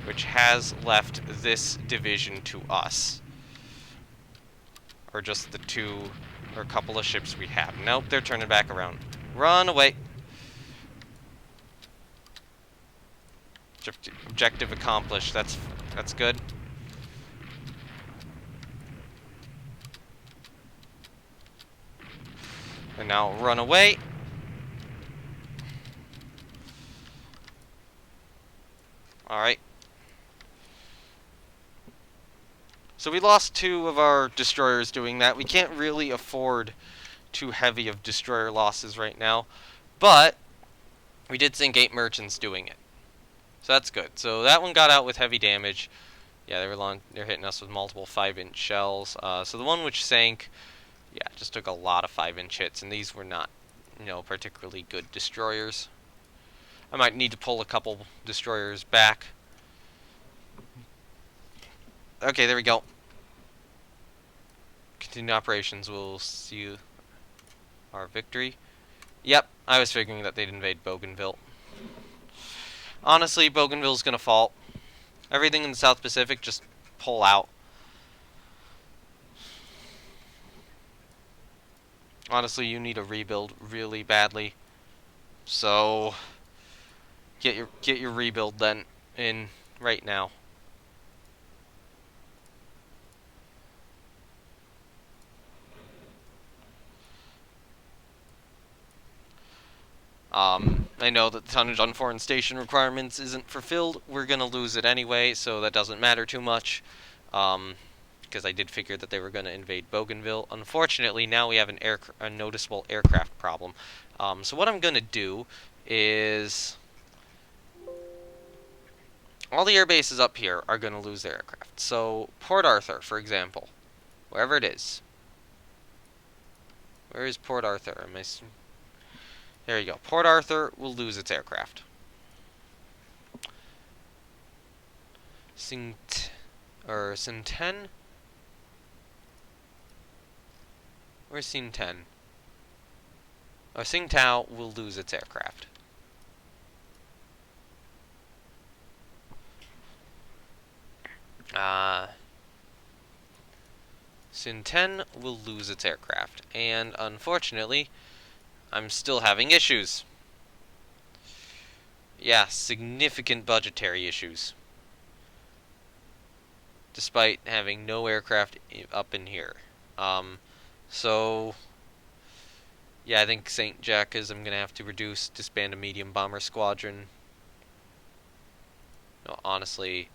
which has left this division to us. Or just the 2 or a couple of ships we have. Nope, they're turning back around. Run away! Objective accomplished. That's good. And now run away. Alright. So we lost 2 of our destroyers doing that. We can't really afford too heavy of destroyer losses right now. But we did sink 8 merchants doing it. So that's good. So that one got out with heavy damage. Yeah, they're hitting us with multiple 5-inch shells. So the one which sank, yeah, just took a lot of 5-inch hits, and these were not, particularly good destroyers. I might need to pull a couple destroyers back. Okay, there we go. Continue operations. We'll see our victory. Yep, I was figuring that they'd invade Bougainville. Honestly, Bougainville's gonna fall. Everything in the South Pacific, just pull out. Honestly, you need a rebuild really badly. So get your rebuild then in right now. I know that the tonnage on foreign station requirements isn't fulfilled. We're gonna lose it anyway, so that doesn't matter too much. Because I did figure that they were gonna invade Bougainville. Unfortunately, now we have a noticeable aircraft problem. So what I'm gonna do is all the air bases up here are gonna lose their aircraft. So Port Arthur, for example, wherever it is. Where is Port Arthur? There you go. Port Arthur will lose its aircraft. Sinten? Where's Sinten? Oh, Tsingtao will lose its aircraft. Sinten will lose its aircraft. And unfortunately, I'm still having issues. Yeah, significant budgetary issues. Despite having no aircraft up in here. So yeah, I think St. Jack is I'm gonna have to disband a medium bomber squadron. No, honestly,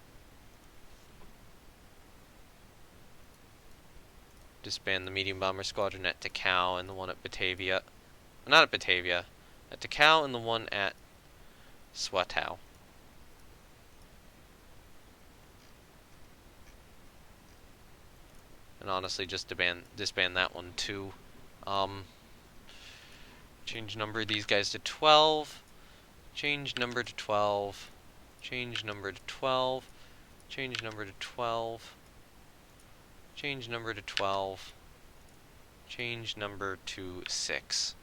disband the medium bomber squadron at Takao and the one at Batavia. Not at Batavia, at Takao and the one at Swatow. And honestly, just disband that one too. Change number of these guys to 12. Change number to 12. Change number to 12. Change number to 12. Change number to 12. Change number to 6.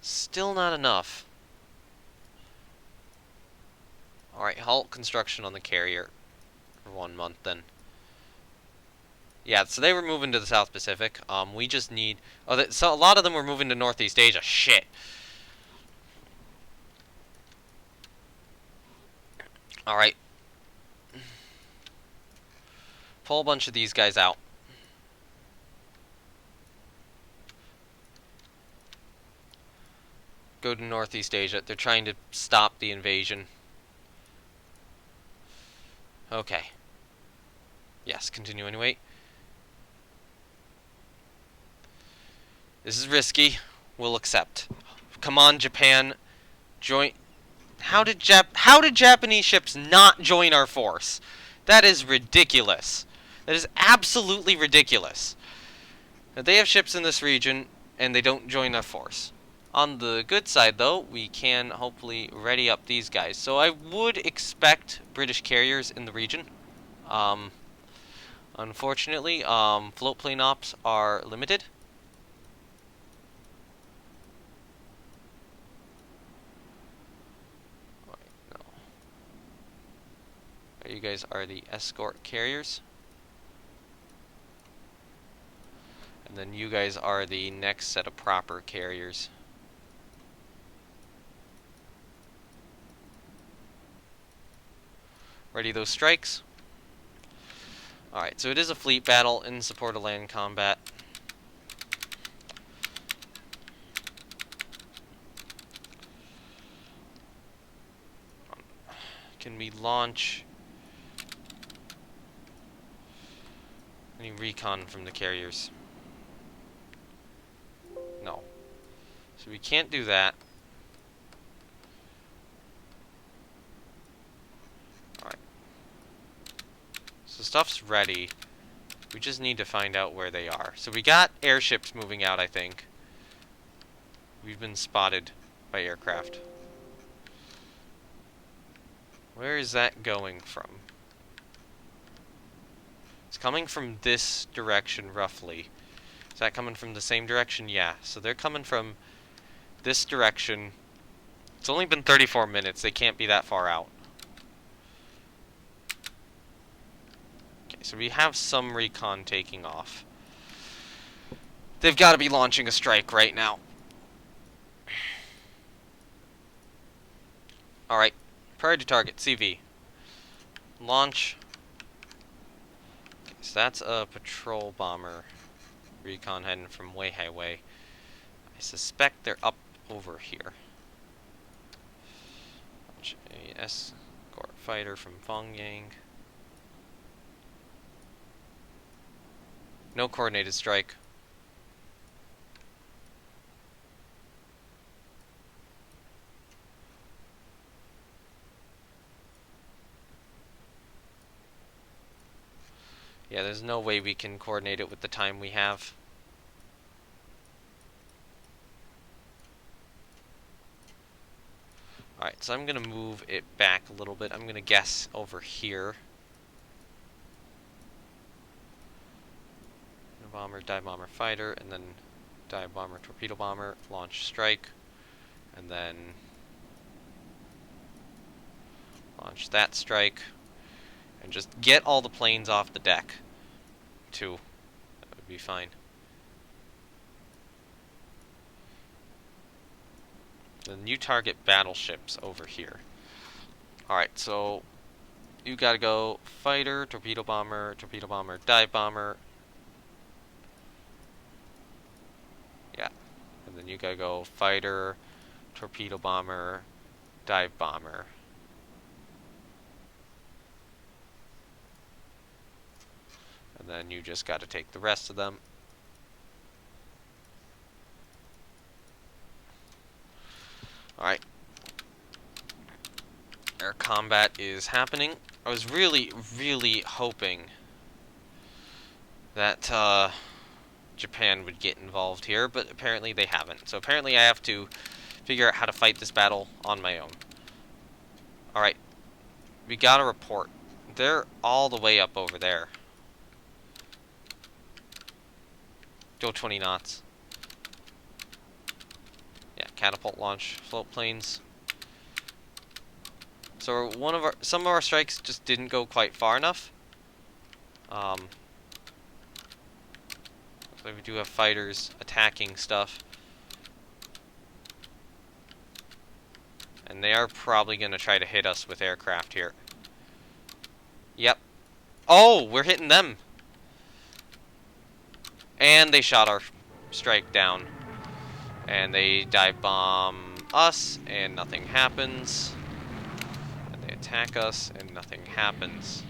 Still not enough. Alright, halt construction on the carrier for 1 month then. Yeah, so they were moving to the South Pacific. We just need... Oh, so a lot of them were moving to Northeast Asia. Shit. Alright. Pull a bunch of these guys out. Go to Northeast Asia. They're trying to stop the invasion. Okay. Yes, continue anyway. This is risky. We'll accept. Come on, Japan. Join... How did Japanese ships not join our force? That is ridiculous. That is absolutely ridiculous. Now, they have ships in this region, and they don't join our force. On the good side, though, we can hopefully ready up these guys. So I would expect British carriers in the region. Unfortunately, float plane ops are limited. You guys are the escort carriers. And then you guys are the next set of proper carriers. Ready those strikes. Alright, so it is a fleet battle in support of land combat. Can we launch any recon from the carriers? No. So we can't do that. Alright. So stuff's ready. We just need to find out where they are. So we got airships moving out, I think. We've been spotted by aircraft. Where is that going from? It's coming from this direction, roughly. Is that coming from the same direction? Yeah. So they're coming from this direction. It's only been 34 minutes. They can't be that far out. Okay, so we have some recon taking off. They've got to be launching a strike right now. Alright. Priority target, CV. Launch. Okay, so that's a patrol bomber. Recon heading from way highway. I suspect they're up over here. Launch a escort fighter from Pyongyang. No coordinated strike. Yeah, there's no way we can coordinate it with the time we have. Alright, so I'm going to move it back a little bit. I'm going to guess over here. Bomber, dive bomber, fighter, and then dive bomber, torpedo bomber, launch strike, and then launch that strike, and just get all the planes off the deck, too. That would be fine. Then you target battleships over here. Alright, so you gotta go fighter, torpedo bomber, dive bomber. Yeah. And then you gotta go fighter, torpedo bomber, dive bomber. And then you just gotta take the rest of them. Alright. Air combat is happening. I was really, really hoping that Japan would get involved here, but apparently they haven't. So apparently I have to figure out how to fight this battle on my own. Alright. We got a report. They're all the way up over there. Go 20 knots. Yeah, catapult launch float planes. So some of our strikes just didn't go quite far enough. So we do have fighters attacking stuff. And they are probably going to try to hit us with aircraft here. Yep. Oh, we're hitting them. And they shot our strike down. And they dive bomb us, and nothing happens. And they attack us, and nothing happens.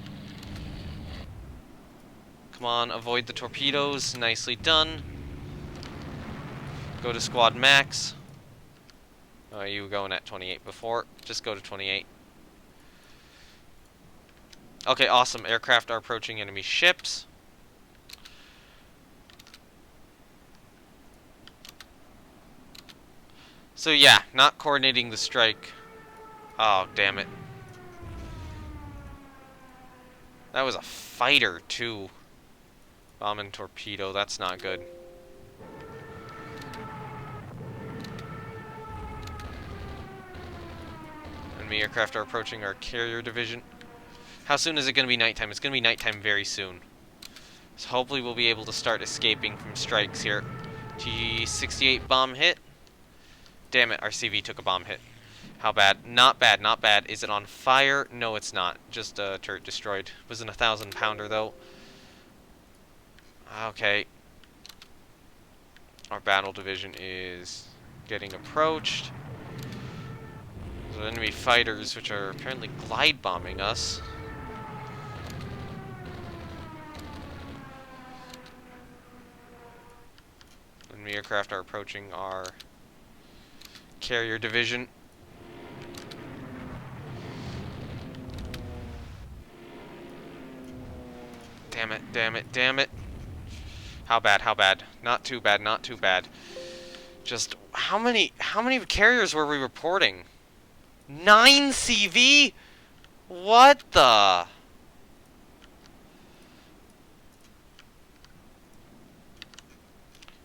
Come on, avoid the torpedoes. Nicely done. Go to squad max. Oh, you were going at 28 before. Just go to 28. Okay, awesome. Aircraft are approaching enemy ships. So yeah, not coordinating the strike. Oh, damn it. That was a fighter, too. Bomb and torpedo, that's not good. Enemy aircraft are approaching our carrier division. How soon is it going to be nighttime? It's going to be nighttime very soon. So hopefully we'll be able to start escaping from strikes here. T-68 bomb hit. Damn it, our CV took a bomb hit. How bad? Not bad, not bad. Is it on fire? No, it's not. Just a turret destroyed. Wasn't a 1,000-pounder, though. Okay. Our battle division is getting approached. There's enemy fighters, which are apparently glide bombing us. Enemy aircraft are approaching our carrier division. Damn it, damn it, damn it. How bad, how bad? Not too bad, not too bad. Just, how many carriers were we reporting? 9 CV? What the?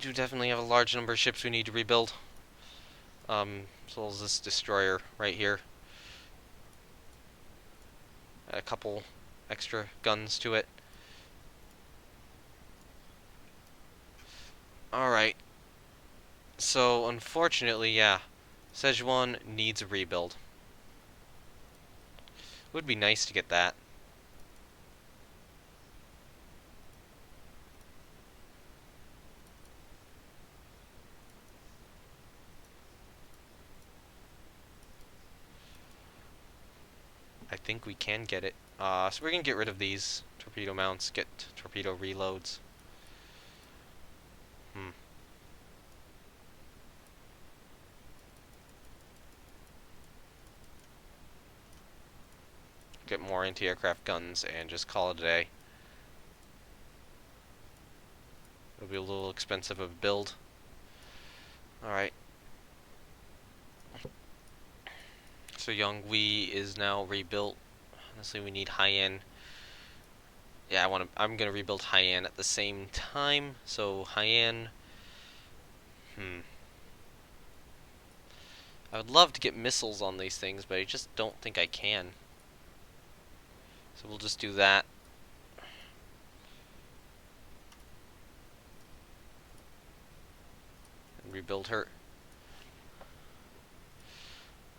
do definitely have a large number of ships we need to rebuild. As well as this destroyer right here. A couple extra guns to it. Alright. So, unfortunately, yeah. Szechuan needs a rebuild. Would be nice to get that. I think we can get it. So we're gonna get rid of these torpedo mounts, get torpedo reloads. Get more anti-aircraft guns and just call it a day. It'll be a little expensive of a build. Alright. So Yonghui is now rebuilt. Honestly, we need Haiyan. Yeah, I'm gonna rebuild Haiyan at the same time. So Haiyan. I would love to get missiles on these things, but I just don't think I can. So we'll just do that. And rebuild her.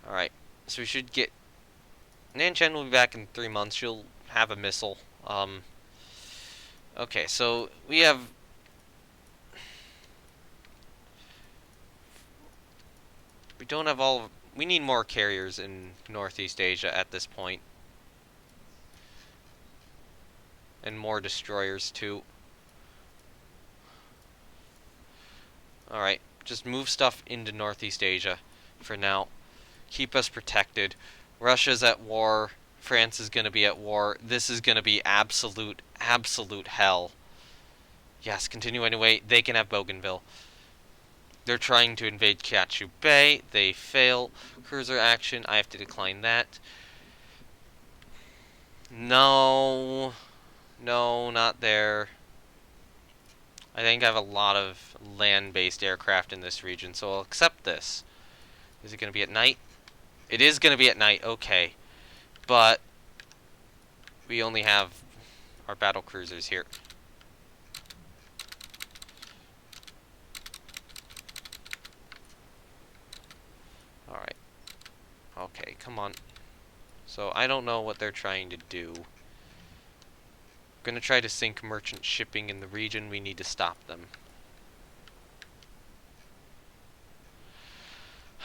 Alright, so we should get... Nanchen will be back in 3 months. She'll have a missile. Okay, so we have... We don't have all... We need more carriers in Northeast Asia at this point. And more destroyers, too. Alright, just move stuff into Northeast Asia for now. Keep us protected. Russia's at war. France is going to be at war. This is going to be absolute hell. Yes, continue anyway. They can have Bougainville. They're trying to invade Kiachu Bay. They fail. Cruiser action. I have to decline that. No. No, not there. I think I have a lot of land-based aircraft in this region, so I'll accept this. Is it going to be at night? It is going to be at night, okay. But we only have our battle cruisers here. Alright. Okay, come on. So I don't know what they're trying to do. Gonna try to sink merchant shipping in the region. We need to stop them.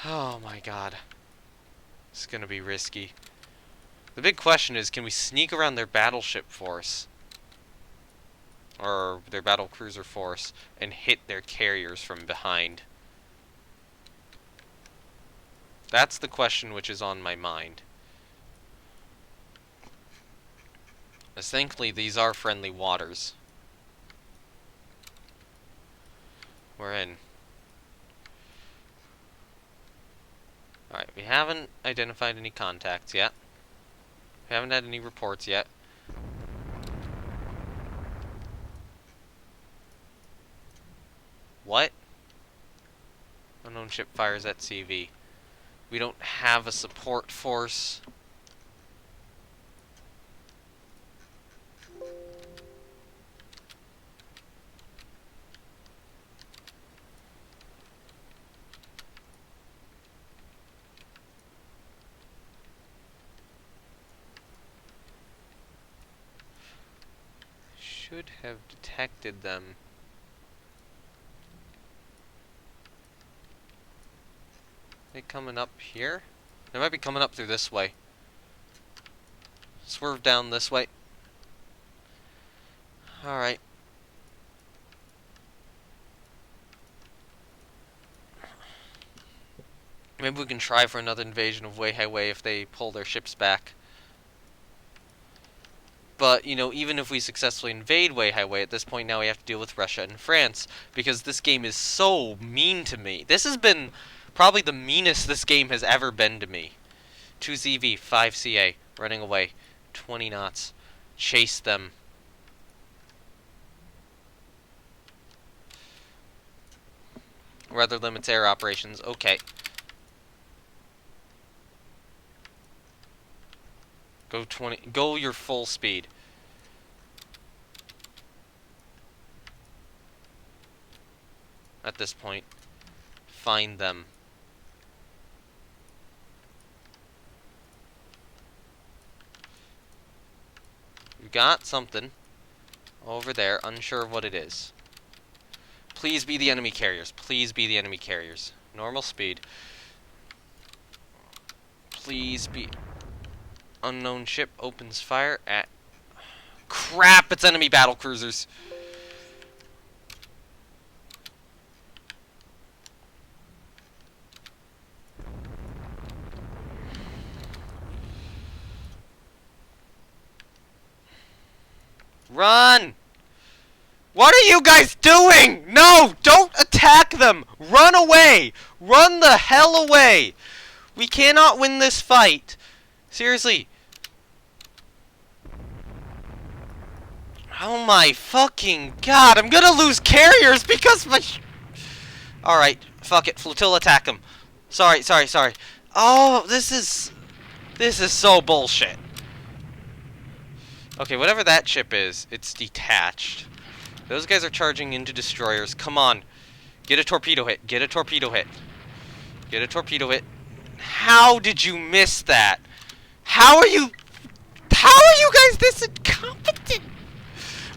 Oh my god. It's gonna be risky. The big question is, can we sneak around their battleship force? Or their battle cruiser force and hit their carriers from behind? That's the question which is on my mind. As thankfully, these are friendly waters. We're in. Alright, we haven't identified any contacts yet. We haven't had any reports yet. What? Unknown ship fires at CV. We don't have a support force. Should have detected them. They coming up here? They might be coming up through this way. Swerve down this way. Alright. Maybe we can try for another invasion of Weihaiwei if they pull their ships back. But, you know, even if we successfully invade Weihaiwei, at this point now we have to deal with Russia and France, because this game is so mean to me. This has been probably the meanest this game has ever been to me. 2ZV, 5CA, running away, 20 knots. Chase them. Weather limits air operations. Okay. Go 20. Go your full speed. At this point, find them. You got something over there, unsure of what it is. Please be the enemy carriers. Please be the enemy carriers. Normal speed. Please be... Unknown ship opens fire at... Crap! It's enemy battle cruisers. Run! What are you guys doing? No! Don't attack them! Run away! Run the hell away! We cannot win this fight. Seriously. Oh my fucking god, I'm gonna lose carriers because my... Alright, fuck it. Flotilla, attack them. Sorry. Oh, this is so bullshit. Okay, whatever that ship is, it's detached. Those guys are charging into destroyers. Come on. Get a torpedo hit. Get a torpedo hit. Get a torpedo hit. How did you miss that? How are you guys this incompetent?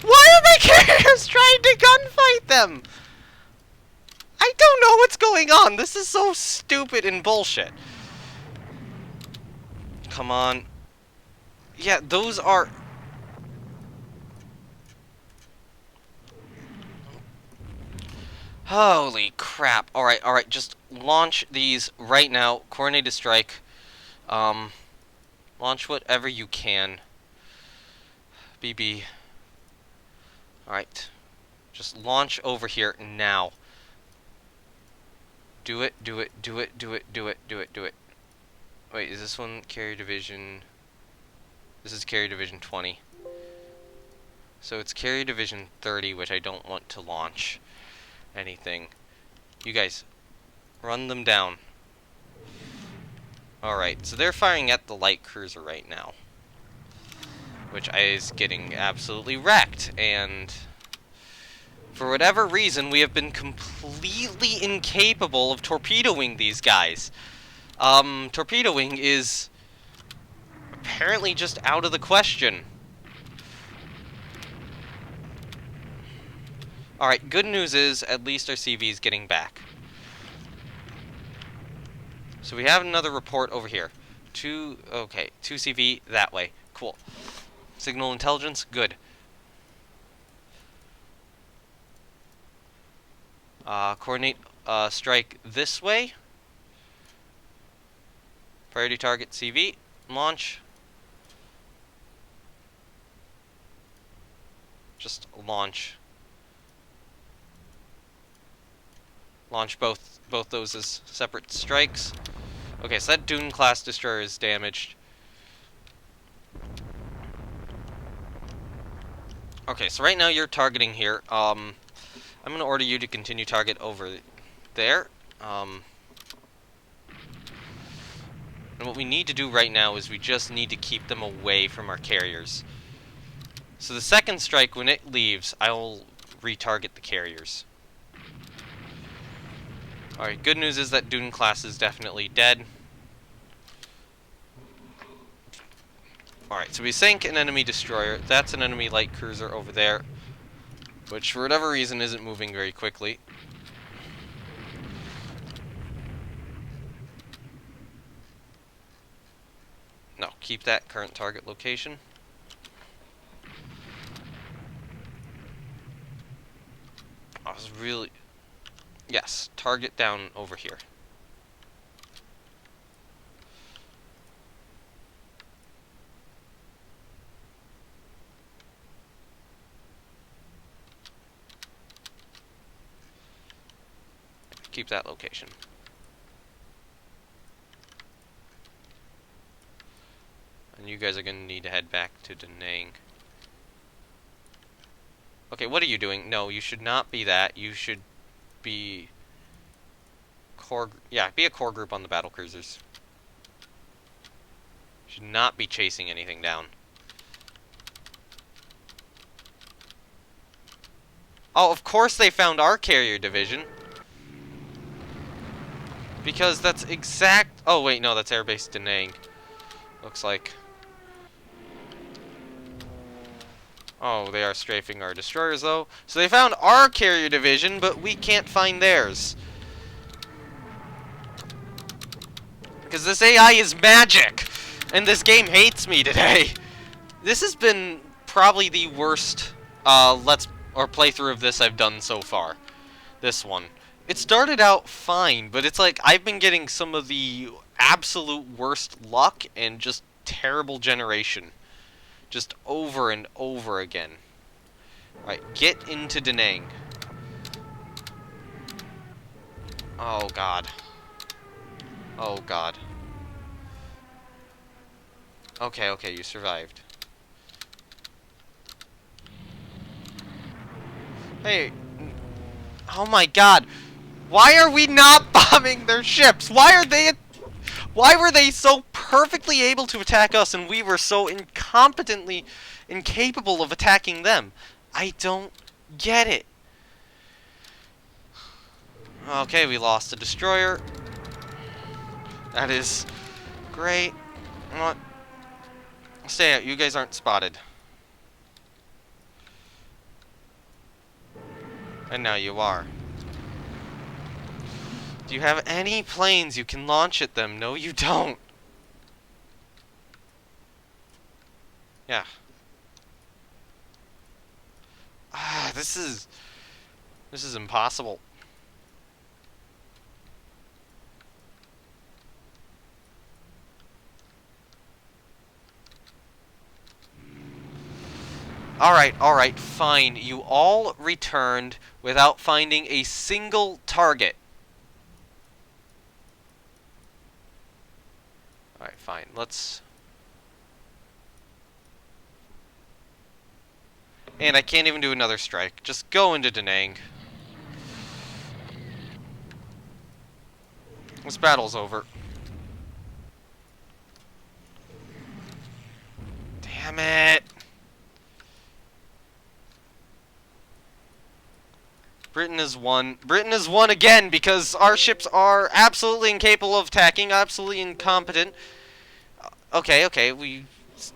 Why are my carriers trying to gunfight them? I don't know what's going on. This is so stupid and bullshit. Come on. Yeah, those are... Holy crap. Alright, just launch these right now. Coordinated strike. Launch whatever you can. BB. Alright. Just launch over here now. Do it. Wait, is this one carrier division? This is carrier division 20. So it's carrier division 30, which I don't want to launch anything. You guys, run them down. Alright, so they're firing at the light cruiser right now, which is getting absolutely wrecked, and for whatever reason we have been completely incapable of torpedoing these guys. Torpedoing is apparently just out of the question. Alright, good news is, at least our CV is getting back. So we have another report over here. 2 CV that way. Cool. Signal intelligence, good. Coordinate strike this way. Priority target CV. Launch. Just launch. Launch both those as separate strikes. Okay, so that Dune class destroyer is damaged. Okay, so right now you're targeting here. I'm gonna order you to continue target over there. And what we need to do right now is we just need to keep them away from our carriers. So the second strike, when it leaves, I'll retarget the carriers. Alright, good news is that Dune class is definitely dead. Alright, so we sank an enemy destroyer. That's an enemy light cruiser over there, which for whatever reason isn't moving very quickly. No, keep that current target location. I was really... Yes, target down over here. Keep that location. And you guys are going to need to head back to Da Nang. Okay, what are you doing? No, you should not be that. You should be core... Yeah, be a core group on the battle cruisers. Should not be chasing anything down. Oh, of course they found our carrier division. Because that's exact... Oh, wait, no, that's Airbase Da Nang. Looks like... Oh, they are strafing our destroyers, though. So they found our carrier division, but we can't find theirs. Because this AI is magic! And this game hates me today. This has been probably the worst playthrough of this I've done so far. This one. It started out fine, but it's like I've been getting some of the absolute worst luck and just terrible generation. Just over and over again. Alright, get into Da Nang. Oh god. Oh god. Okay, okay, you survived. Hey. Oh my god. Why are we not bombing their ships? Why were they so perfectly able to attack us and we were so incompetently incapable of attacking them? I don't get it. Okay, we lost a destroyer. That is great. What? Stay out. You guys aren't spotted. And now you are. Do you have any planes you can launch at them? No, you don't. Yeah. Ah, this is impossible. Alright, fine. You all returned without finding a single target. Alright, fine. Let's... And I can't even do another strike. Just go into Da Nang. This battle's over. Damn it! Britain has won. Britain has won again because our ships are absolutely incapable of attacking, absolutely incompetent. Okay, okay, we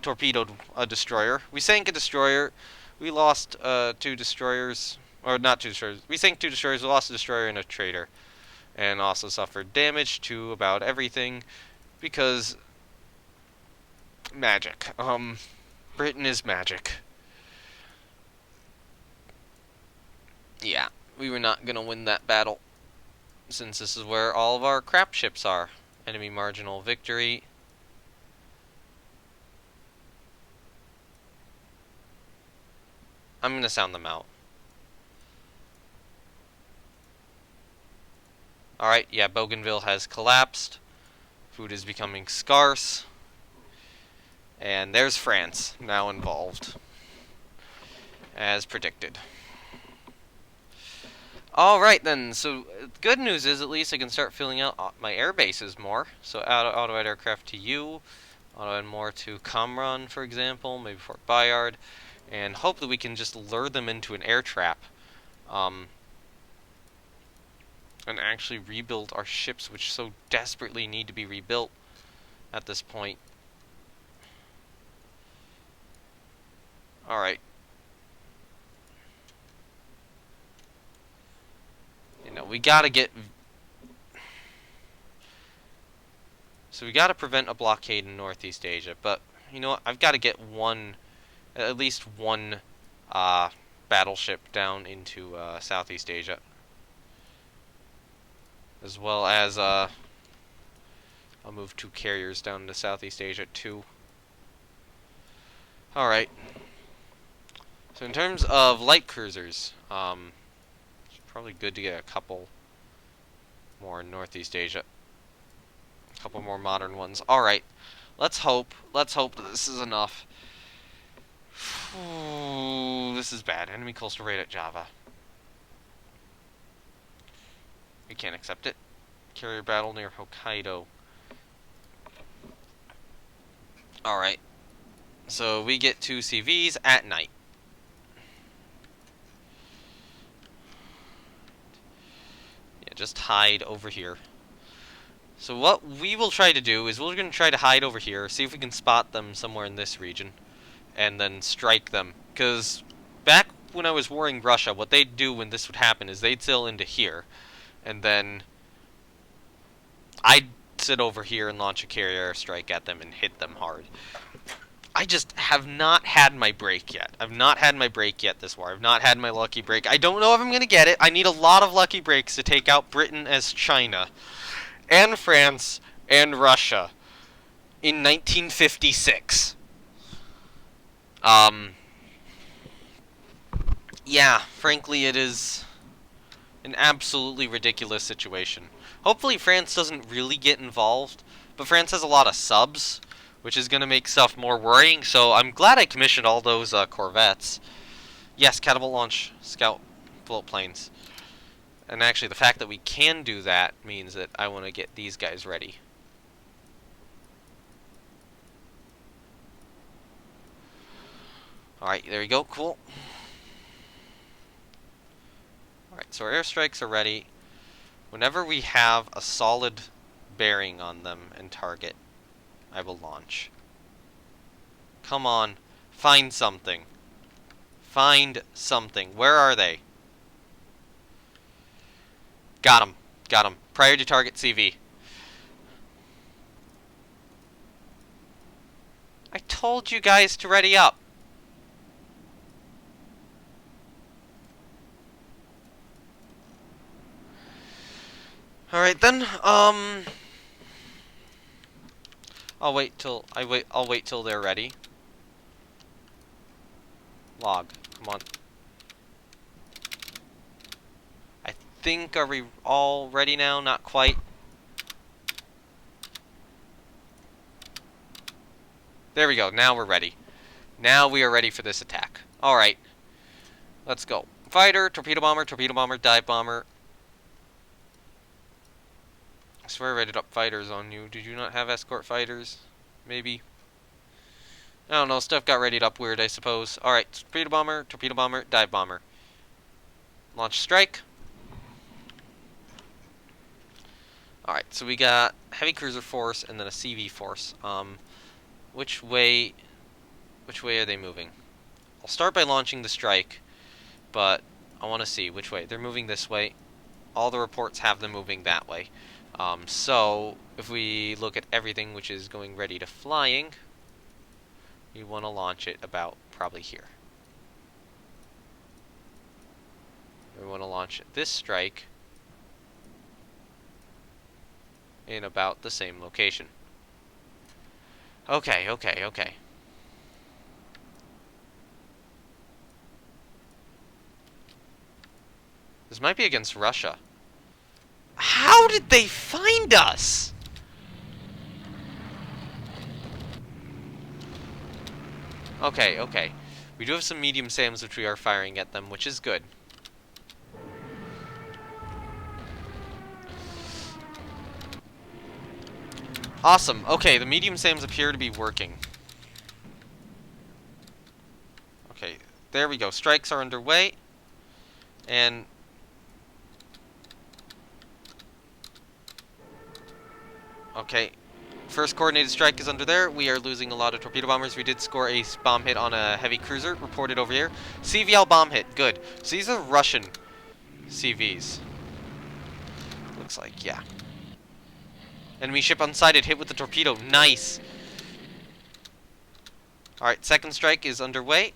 torpedoed a destroyer. We sank a destroyer. We lost 2 destroyers. Or not 2 destroyers. We sank 2 destroyers, we lost a destroyer and a trader. And also suffered damage to about everything because magic. Britain is magic. Yeah, we were not gonna win that battle since this is where all of our crap ships are. Enemy marginal victory. I'm gonna sound them out. Alright, yeah, Bougainville has collapsed. Food is becoming scarce. And there's France, now involved. As predicted. Alright then, so good news is at least I can start filling out my air bases more. So auto-add aircraft to you, auto-add more to Kamran, for example, maybe Fort Bayard. And hopefully we can just lure them into an air trap. And actually rebuild our ships, which so desperately need to be rebuilt at this point. Alright. You know, we gotta get... So we gotta prevent a blockade in Northeast Asia, but, you know what, I've gotta get at least one battleship down into Southeast Asia. As well as, I'll move 2 carriers down to Southeast Asia, too. Alright. So in terms of light cruisers, it's probably good to get a couple more in Northeast Asia. A couple more modern ones. Alright. Let's hope that this is enough. Ooh, this is bad. Enemy coastal raid at Java. We can't accept it. Carrier battle near Hokkaido. Alright. So we get 2 CVs at night. Yeah, just hide over here. So what we will try to do is we're going to try to hide over here, see if we can spot them somewhere in this region, and then strike them. Because back when I was warring Russia, what they'd do when this would happen is they'd sail into here, and then I'd sit over here and launch a carrier strike at them and hit them hard. I just have not had my break yet. I've not had my break yet this war. I've not had my lucky break. I don't know if I'm going to get it. I need a lot of lucky breaks to take out Britain as China, and France, and Russia in 1956. Yeah, frankly, it is an absolutely ridiculous situation. Hopefully France doesn't really get involved, but France has a lot of subs, which is going to make stuff more worrying, so I'm glad I commissioned all those corvettes. Yes, catapult launch scout float planes. And actually, the fact that we can do that means that I want to get these guys ready. Alright, there you go, cool. Alright, so our airstrikes are ready. Whenever we have a solid bearing on them and target, I will launch. Come on, find something. Find something. Where are they? Got him. Got him. Prior to target CV. I told you guys to ready up. Alright then, I'll wait till they're ready. Log. Come on. I think, are we all ready now? Not quite. There we go. Now we're ready. Now we are ready for this attack. Alright. Let's go. Fighter, torpedo bomber, dive bomber. I swear I rated up fighters on you. Did you not have escort fighters? Maybe. I don't know. Stuff got rated up weird, I suppose. Alright. Torpedo bomber, dive bomber. Launch strike. Alright, so we got heavy cruiser force and then a CV force. Which way are they moving? I'll start by launching the strike, but I want to see which way. They're moving this way. All the reports have them moving that way. So if we look at everything which is going ready to flying, we want to launch it about probably here. We want to launch this strike in about the same location. Okay. This might be against Russia. How did they find us? Okay. We do have some medium SAMs which we are firing at them, which is good. Awesome. Okay, the medium SAMs appear to be working. Okay, there we go. Strikes are underway. And okay, first coordinated strike is under there. We are losing a lot of torpedo bombers. We did score a bomb hit on a heavy cruiser, reported over here. CVL bomb hit, good. So these are Russian CVs. Looks like, yeah. Enemy ship unsighted, hit with the torpedo, nice. Alright, second strike is underway.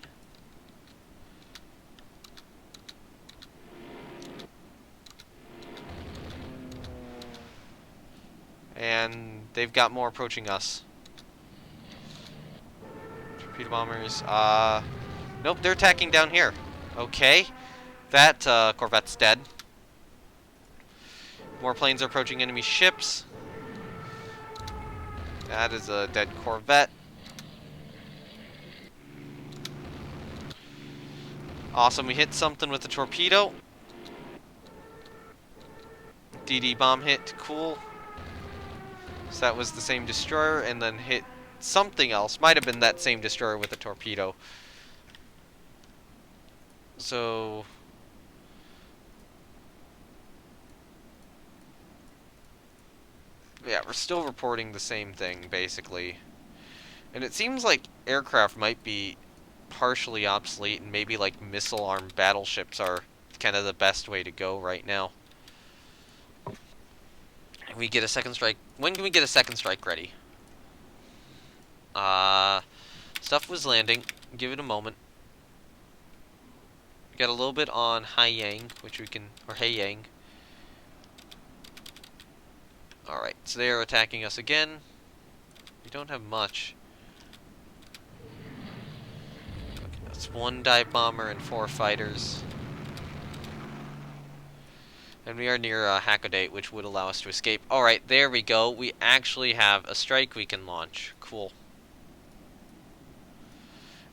And they've got more approaching us. Torpedo bombers, nope, they're attacking down here. Okay, that corvette's dead. More planes are approaching enemy ships. That is a dead corvette. Awesome, we hit something with the torpedo. DD bomb hit. Cool. So that was the same destroyer, and then hit something else. Might have been that same destroyer with a torpedo. So... yeah, we're still reporting the same thing, basically. And it seems like aircraft might be partially obsolete, and maybe like missile-armed battleships are kind of the best way to go right now. We get a second strike. When can we get a second strike ready? Stuff was landing. Give it a moment. Got a little bit on Haiyang, which we can, or Haiyang. Alright, so they are attacking us again. We don't have much. Okay, that's 1 dive bomber and 4 fighters. And we are near Hakodate, which would allow us to escape. Alright, there we go. We actually have a strike we can launch. Cool.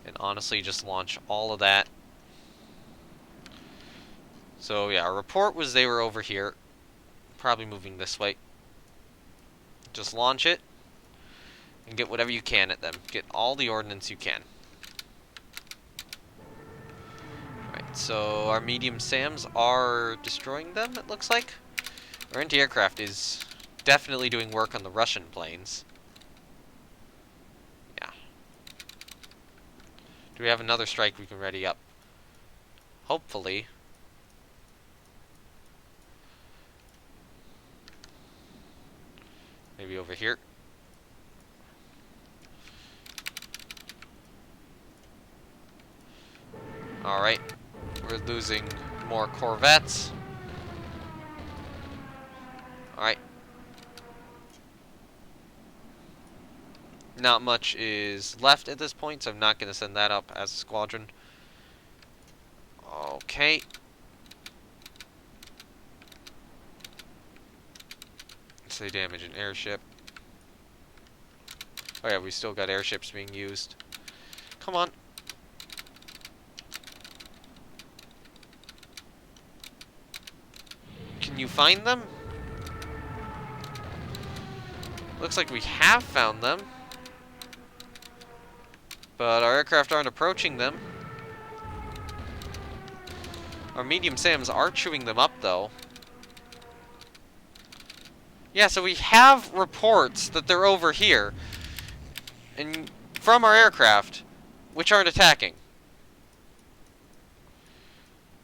And honestly, just launch all of that. So yeah, our report was they were over here. Probably moving this way. Just launch it. And get whatever you can at them. Get all the ordnance you can. Alright, so our medium SAMs are destroying them, it looks like. Our anti-aircraft is definitely doing work on the Russian planes. Yeah. Do we have another strike we can ready up? Hopefully. Maybe over here. Alright. We're losing more corvettes. Alright. Not much is left at this point, so I'm not going to send that up as a squadron. Okay. Say damage an airship. Oh yeah, we still got airships being used. Come on. Can you find them? Looks like we have found them. But our aircraft aren't approaching them. Our medium SAMs are chewing them up, though. Yeah, so we have reports that they're over here. And from our aircraft, which aren't attacking.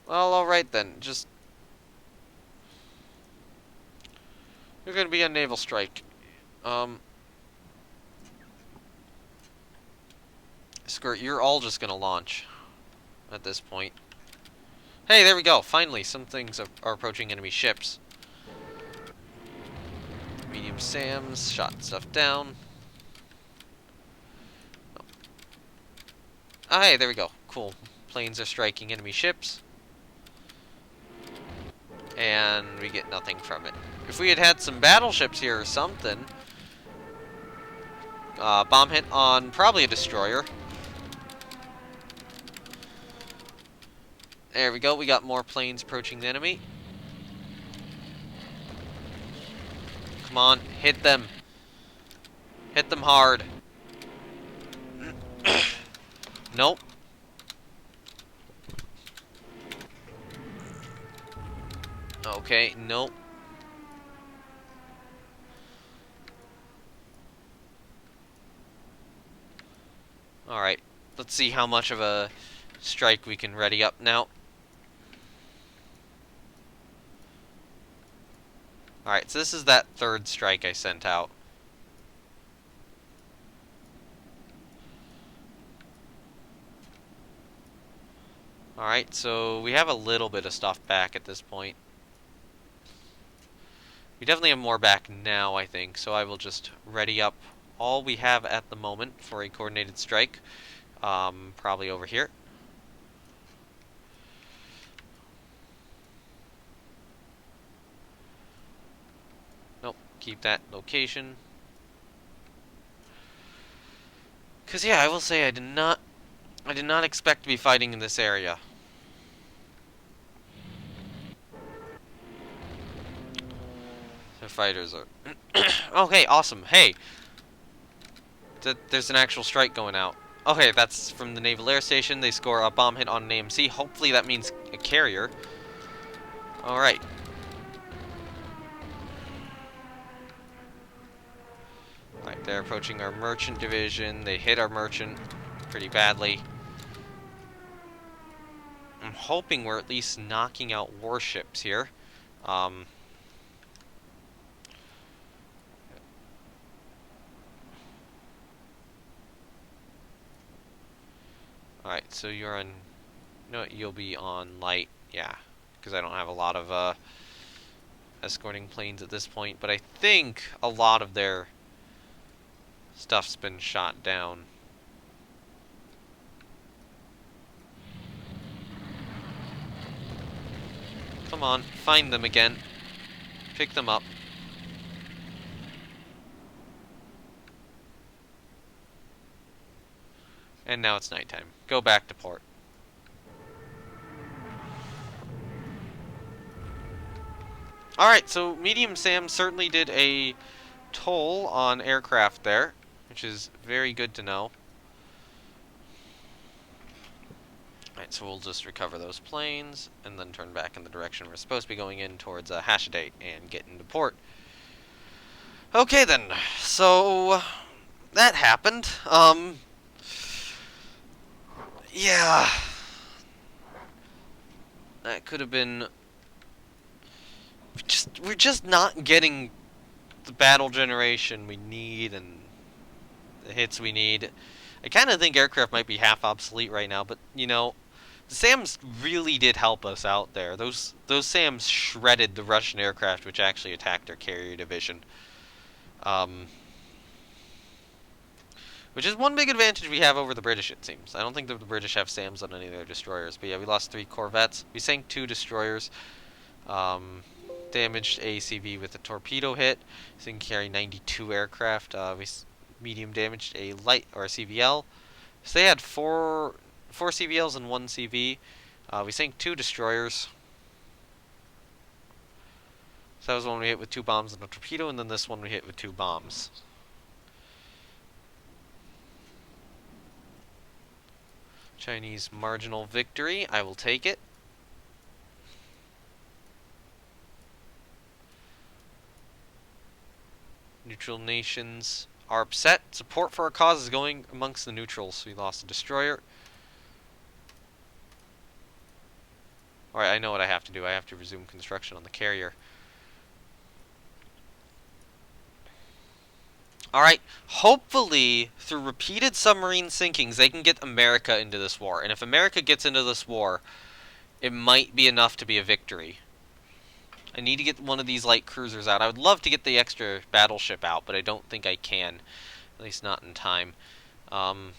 Well, alright then. Just... you're gonna be a naval strike. Skirt, you're all just gonna launch at this point. Hey, there we go. Finally, some things are approaching enemy ships. Medium SAMs, shot stuff down. Oh. Ah, hey, there we go. Cool. Planes are striking enemy ships. And we get nothing from it. If we had had some battleships here or something. Bomb hit on probably a destroyer. There we go. We got more planes approaching the enemy. Come on, hit them. Hit them hard. Nope. Okay, nope. Alright, let's see how much of a strike we can ready up now. Alright, so this is that third strike I sent out. Alright, so we have a little bit of stuff back at this point. We definitely have more back now, I think, so I will just ready up all we have at the moment for a coordinated strike. Probably over here. Nope, keep that location. Because, yeah, I will say I did not expect to be fighting in this area. The fighters are... Okay, awesome. Hey, there's an actual strike going out. Okay, that's from the Naval Air Station. They score a bomb hit on an AMC. Hopefully that means a carrier. Alright. Alright, they're approaching our merchant division. They hit our merchant pretty badly. I'm hoping we're at least knocking out warships here. Alright, so you're on... No, you'll be on light. Yeah, because I don't have a lot of escorting planes at this point. But I think a lot of their stuff's been shot down. Come on, find them again. Pick them up. And now it's nighttime. Go back to port. Alright, so Medium Sam certainly did a toll on aircraft there, which is very good to know. Alright, so we'll just recover those planes, and then turn back in the direction we're supposed to be going in towards Hashadate and get into port. Okay then, so that happened. Yeah. That could have been... We're just not getting the battle generation we need and the hits we need. I kind of think aircraft might be half obsolete right now, but, you know, the SAMs really did help us out there. Those SAMs shredded the Russian aircraft, which actually attacked our carrier division. Which is one big advantage we have over the British, it seems. I don't think that the British have SAMs on any of their destroyers. But yeah, we lost 3 corvettes. We sank 2 destroyers. Damaged ACV with a torpedo hit. So we can carry 92 aircraft. We medium damaged a light, or a CVL. So they had 4 CVLs and 1 CV. We sank 2 destroyers. So that was one we hit with 2 bombs and a torpedo, and then this one we hit with 2 bombs. Chinese marginal victory. I will take it. Neutral nations are upset. Support for our cause is going amongst the neutrals. We lost a destroyer. Alright, I know what I have to do. I have to resume construction on the carrier. Alright, hopefully, through repeated submarine sinkings, they can get America into this war. And if America gets into this war, it might be enough to be a victory. I need to get one of these light cruisers out. I would love to get the extra battleship out, but I don't think I can. At least not in time. Alright,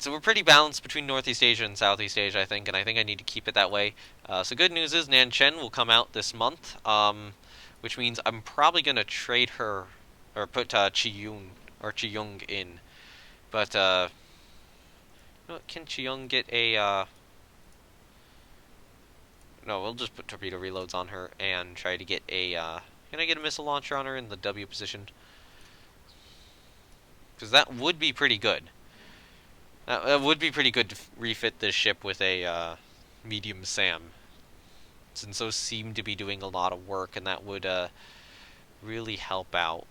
so we're pretty balanced between Northeast Asia and Southeast Asia, I think, and I think I need to keep it that way. So good news is Nanchen will come out this month. Which means I'm probably going to trade her, or put Chiyung in. But, you know what, can Chiyung get a, no, we'll just put torpedo reloads on her and try to get a, can I get a missile launcher on her in the W position? Because that would be pretty good. That would be pretty good to refit this ship with a, medium SAM. Since those seem to be doing a lot of work, and that would really help out.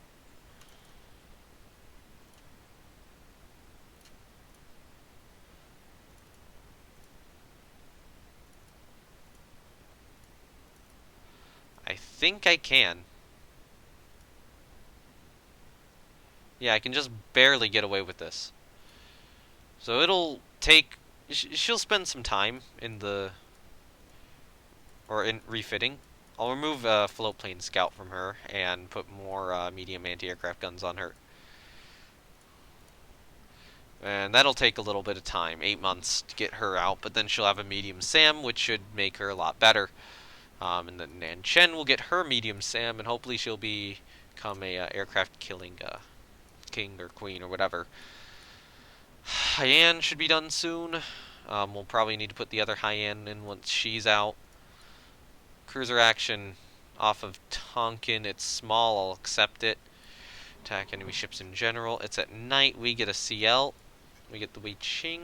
I think I can. Yeah, I can just barely get away with this. So it'll take... She'll spend some time in the... or in refitting. I'll remove float plane scout from her and put more medium anti-aircraft guns on her. And that'll take a little bit of time, 8 months to get her out, but then she'll have a medium SAM, which should make her a lot better. And then Nanchen will get her medium SAM, and hopefully she'll become a aircraft killing king or queen or whatever. Haiyan should be done soon. We'll probably need to put the other Haiyan in once she's out. Cruiser action off of Tonkin. It's small, I'll accept it. Attack enemy ships in general. It's at night. We get a CL. We get the Wei Qing,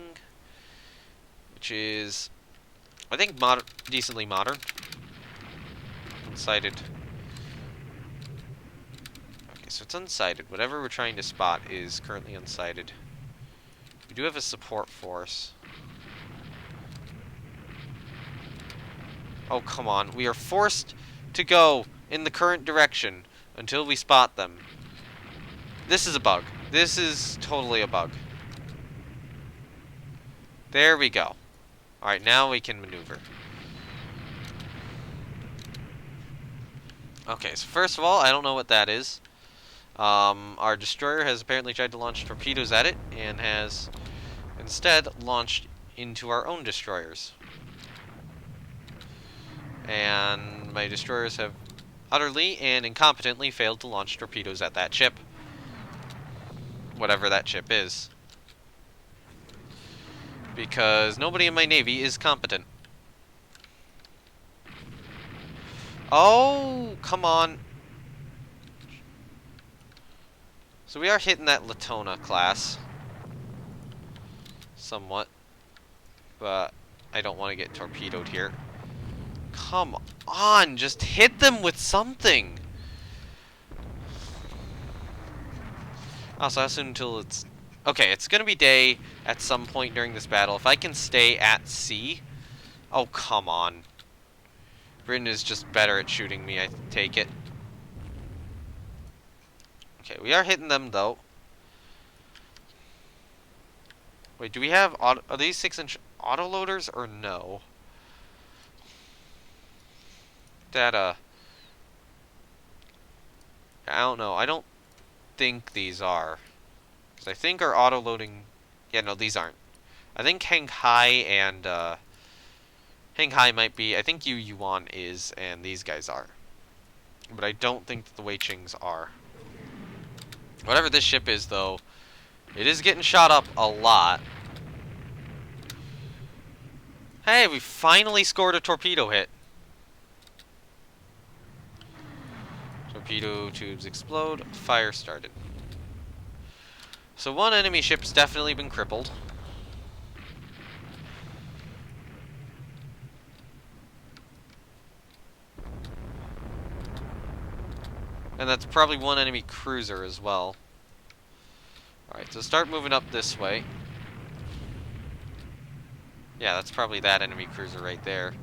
which is, I think, decently modern. Unsighted. Okay, so it's unsighted. Whatever we're trying to spot is currently unsighted. We do have a support force. Oh, come on. We are forced to go in the current direction until we spot them. This is a bug. This is totally a bug. There we go. Alright, now we can maneuver. Okay, so first of all, I don't know what that is. Our destroyer has apparently tried to launch torpedoes at it, and has instead launched into our own destroyers. And my destroyers have utterly and incompetently failed to launch torpedoes at that ship. Whatever that ship is. Because nobody in my navy is competent. Oh, come on. So we are hitting that Latona class. Somewhat. But I don't want to get torpedoed here. Come on, just hit them with something. Also, I assume until it's... Okay, it's gonna be day at some point during this battle. If I can stay at sea... Oh, come on. Britain is just better at shooting me, I take it. Okay, we are hitting them, though. Wait, do we have... Are these 6-inch autoloaders, or no? That, I don't know. I don't think these are. Because I think our auto-loading... Yeah, no, these aren't. I think Hanghai and, Hanghai might be... I think Yu Yuan is, and these guys are. But I don't think that the Wei Qings are. Whatever this ship is, though, it is getting shot up a lot. Hey, we finally scored a torpedo hit. Torpedo tubes explode. Fire started. So one enemy ship's definitely been crippled. And that's probably one enemy cruiser as well. Alright, so start moving up this way. Yeah, that's probably that enemy cruiser right there.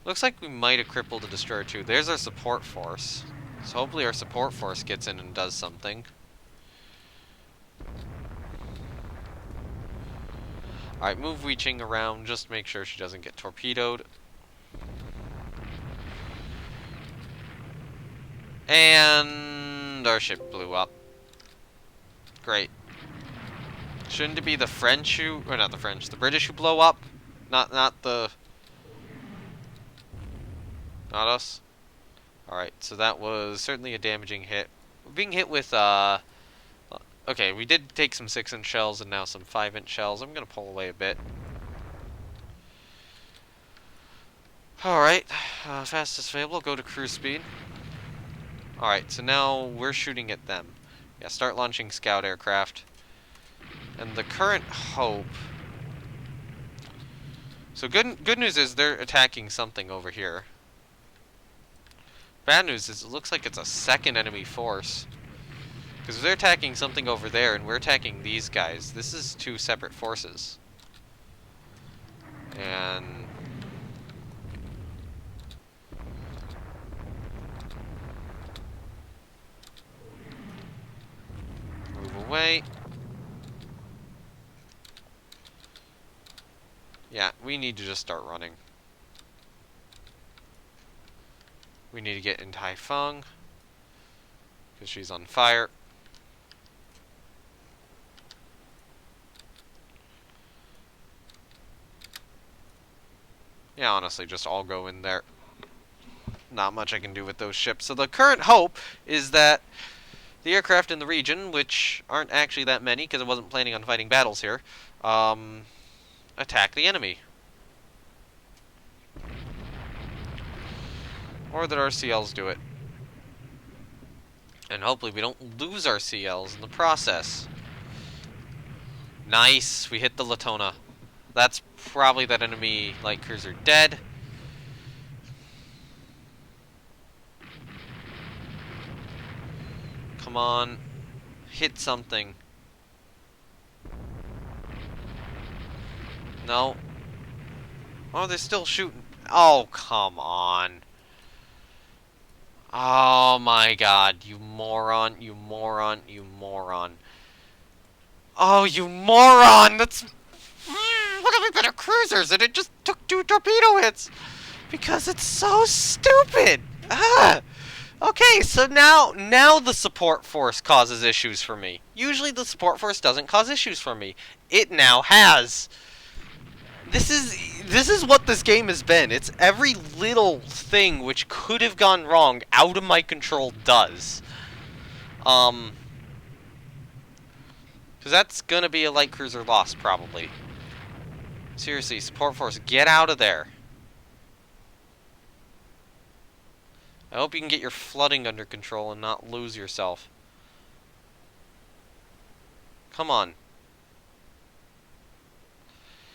Looks like we might have crippled a destroyer too. There's our support force. So hopefully our support force gets in and does something. Alright, move Wei Qing around. Just make sure she doesn't get torpedoed. And our ship blew up. Great. Shouldn't it be the French who... Or not the French. The British who blow up? Not the... Not us? Alright, so that was certainly a damaging hit. We're being hit with, okay, we did take some 6-inch shells and now some 5-inch shells. I'm gonna pull away a bit. Alright, fastest available, go to cruise speed. Alright, so now we're shooting at them. Yeah, start launching scout aircraft. And the current hope... So good news is they're attacking something over here. Bad news is it looks like it's a second enemy force. Because they're attacking something over there and we're attacking these guys. This is two separate forces. And... move away. Yeah, we need to just start running. We need to get into Haifeng, because she's on fire. Yeah, honestly, just all go in there. Not much I can do with those ships. So the current hope is that the aircraft in the region, which aren't actually that many, because I wasn't planning on fighting battles here, attack the enemy. Or that our CLs do it. And hopefully we don't lose our CLs in the process. Nice! We hit the Latona. That's probably that enemy light cruiser dead. Come on. Hit something. No. Oh, they're still shooting. Oh, come on. Oh my god, you moron, you moron, you moron. Oh, you moron! That's... Look at the better cruisers, and it just took 2 torpedo hits! Because it's so stupid! Ah! Okay, so now the support force causes issues for me. Usually the support force doesn't cause issues for me. It now has. This is what this game has been. It's every little thing which could have gone wrong out of my control does. Because that's gonna be a light cruiser loss, probably. Seriously, support force, get out of there. I hope you can get your flooding under control and not lose yourself. Come on.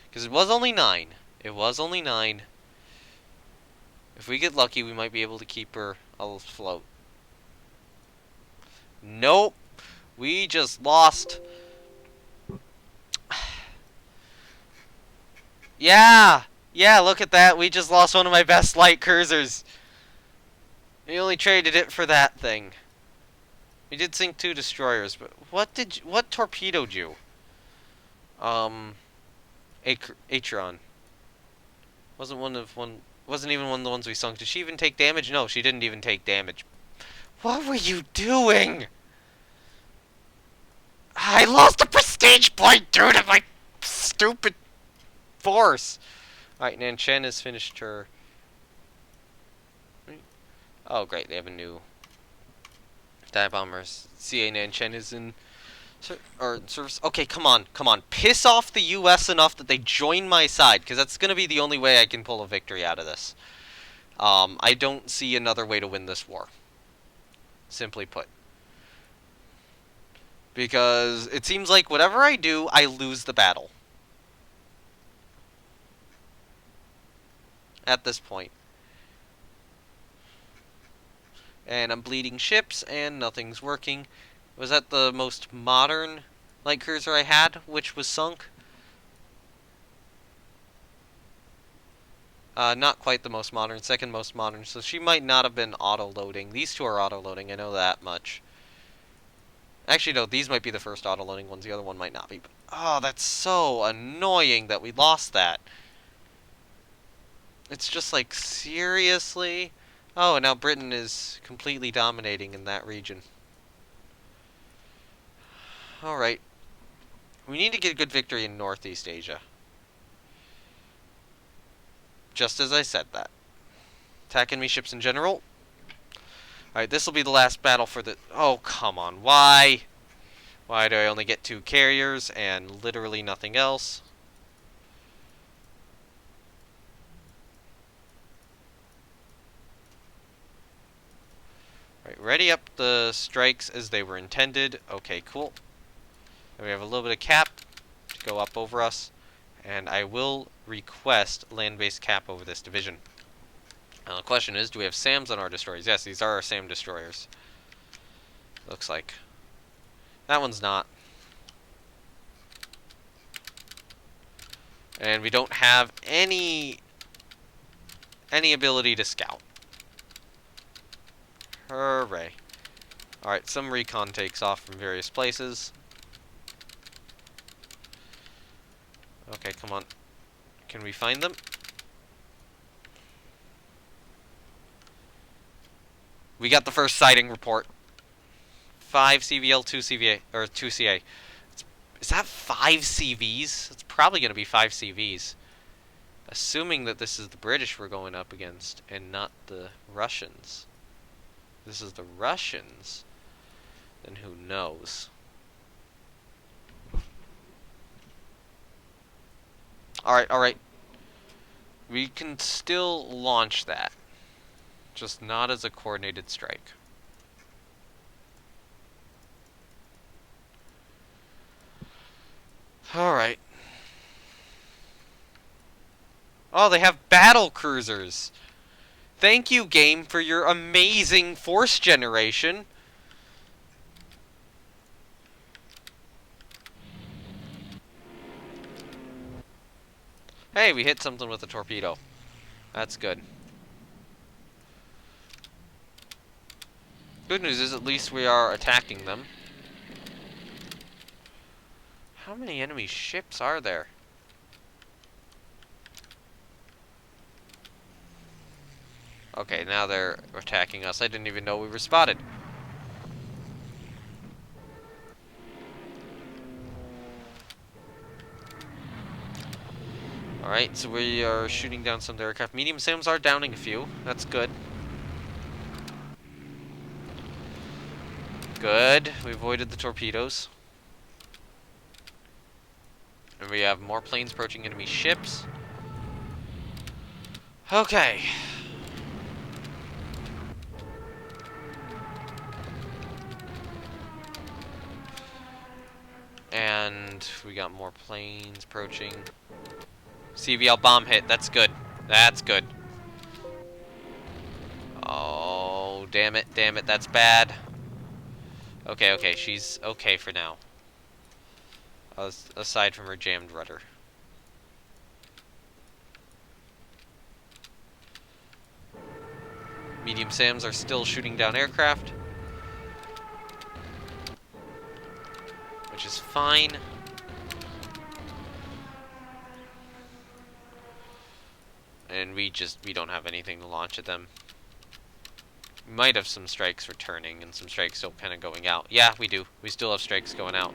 Because it was only 9. It was only 9. If we get lucky, we might be able to keep her afloat. Nope. We just lost. Yeah! Yeah, look at that. We just lost one of my best light cruisers. We only traded it for that thing. We did sink 2 destroyers, but what torpedoed you? Atron. Wasn't even one of the ones we sunk. Did she even take damage? No, she didn't even take damage. What were you doing? I lost a prestige point due to my stupid force. Alright, Nanchen has finished her. Oh, great, they have a new dive bombers. CA Nanchen is in service. Okay, come on. Piss off the US enough that they join my side, because that's going to be the only way I can pull a victory out of this. I don't see another way to win this war. Simply put. Because it seems like whatever I do, I lose the battle. At this point. And I'm bleeding ships, and nothing's working. Was that the most modern light cruiser I had, which was sunk? Not quite the most modern, second most modern, so she might not have been auto-loading. These 2 are auto-loading, I know that much. Actually, no, these might be the first auto-loading ones, the other one might not be. But, oh, that's so annoying that we lost that. It's just like, seriously? Oh, and now Britain is completely dominating in that region. Alright. We need to get a good victory in Northeast Asia. Just as I said that. Attack enemy ships in general. Alright, this will be the last battle for the... Oh, come on. Why? Why do I only get 2 carriers and literally nothing else? Alright, ready up the strikes as they were intended. Okay, cool. And we have a little bit of cap to go up over us. And I will request land-based cap over this division. Now the question is, do we have SAMs on our destroyers? Yes, these are our SAM destroyers. Looks like. That one's not. And we don't have any ability to scout. Hooray. Alright, some recon takes off from various places. Okay, come on. Can we find them? We got the first sighting report. 5 CVL, 2 CVA, or 2 CA. Is that 5 CVs? It's probably going to be 5 CVs. Assuming that this is the British we're going up against, and not the Russians. If this is the Russians, then who knows? Alright. We can still launch that. Just not as a coordinated strike. Alright. Oh, they have battle cruisers! Thank you, game, for your amazing force generation! Hey, we hit something with a torpedo. That's good. Good news is at least we are attacking them. How many enemy ships are there? Okay, now they're attacking us. I didn't even know we were spotted. Alright, so we are shooting down some of the aircraft. Medium SAMs are downing a few. That's good. Good. We avoided the torpedoes. And we have more planes approaching enemy ships. Okay. And we got more planes approaching. CVL bomb hit. That's good. That's good. Oh, damn it. Damn it. That's bad. Okay, okay. She's okay for now. Aside from her jammed rudder. Medium SAMs are still shooting down aircraft. Which is fine. And we don't have anything to launch at them. We might have some strikes returning and some strikes still kind of going out. Yeah, we do. We still have strikes going out.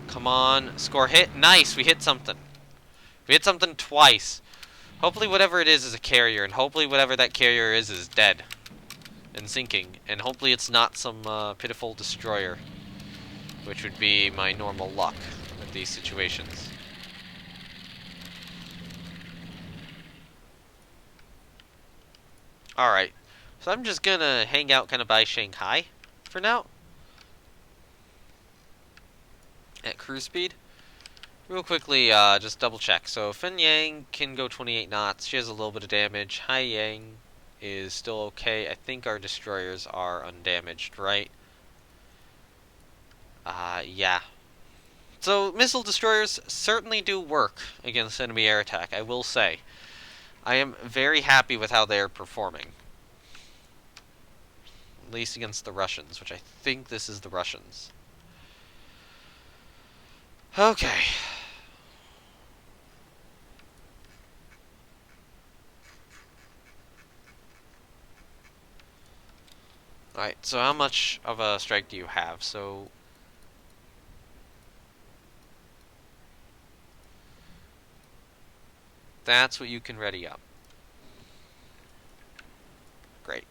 Come on. Score hit. Nice. We hit something. We hit something twice. Hopefully whatever it is a carrier. And hopefully whatever that carrier is dead. And sinking. And hopefully it's not some pitiful destroyer. Which would be my normal luck with these situations. Alright. So I'm just gonna hang out kind of by Shanghai for now. At cruise speed. Real quickly, just double check. So Fin Yang can go 28 knots. She has a little bit of damage. Hai Yang is still okay. I think our destroyers are undamaged, right? Yeah. So missile destroyers certainly do work against enemy air attack, I will say. I am very happy with how they are performing. At least against the Russians, which I think this is the Russians. Okay. Alright, so how much of a strike do you have? So that's what you can ready up. Great.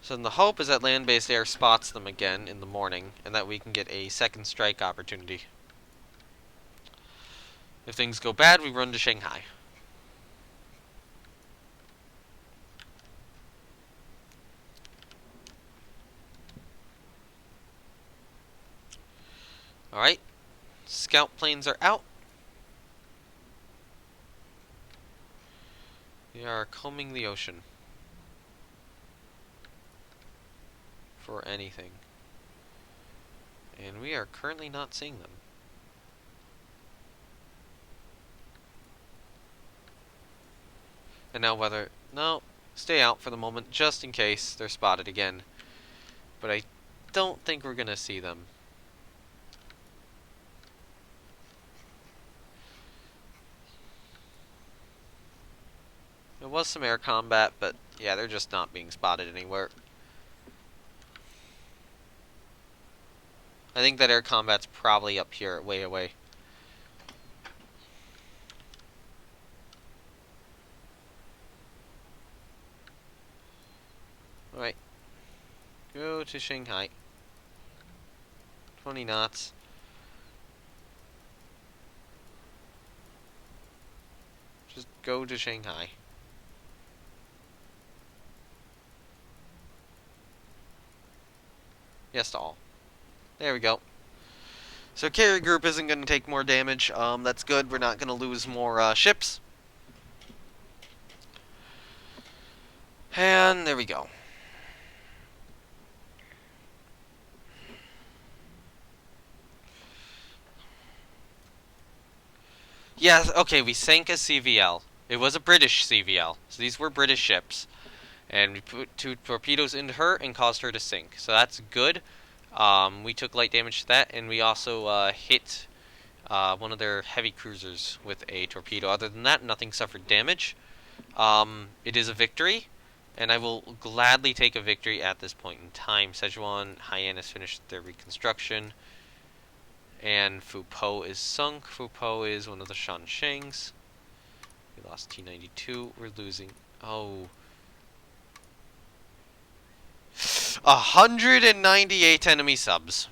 So then the hope is that land-based air spots them again in the morning, and that we can get a second strike opportunity. If things go bad, we run to Shanghai. Alright. Scout planes are out. We are combing the ocean. For anything. And we are currently not seeing them. And now whether... No, stay out for the moment, just in case they're spotted again. But I don't think we're gonna see them. There was some air combat, but yeah, they're just not being spotted anywhere. I think that air combat's probably up here, way away. Alright. Go to Shanghai. 20 knots. go to Shanghai. Yes to all. There we go. So carrier group isn't going to take more damage. That's good. We're not going to lose more ships. And there we go. Yes, okay, we sank a CVL. It was a British CVL. So these were British ships. And we put 2 torpedoes into her and caused her to sink. So that's good. We took light damage to that, and we also hit one of their heavy cruisers with a torpedo. Other than that, nothing suffered damage. It is a victory, and I will gladly take a victory at this point in time. Szechuan, Hyannis finished their reconstruction, and Fupo is sunk. Fupo is one of the Shanshings. We lost T-92. We're losing... Oh... 198 enemy subs.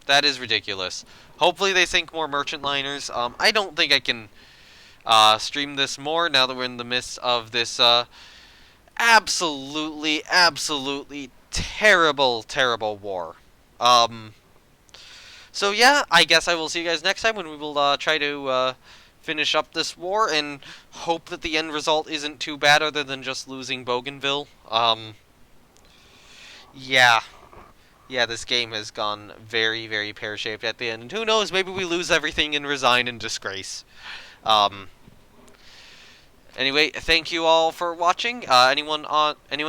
That is ridiculous. Hopefully they sink more merchant liners. I don't think I can stream this more now that we're in the midst of this absolutely terrible war. So yeah, I guess I will see you guys next time when we will try to finish up this war and hope that the end result isn't too bad other than just losing Bougainville. Yeah. Yeah, this game has gone very pear-shaped at the end. And who knows, maybe we lose everything and resign in disgrace. Anyway, thank you all for watching. Anyone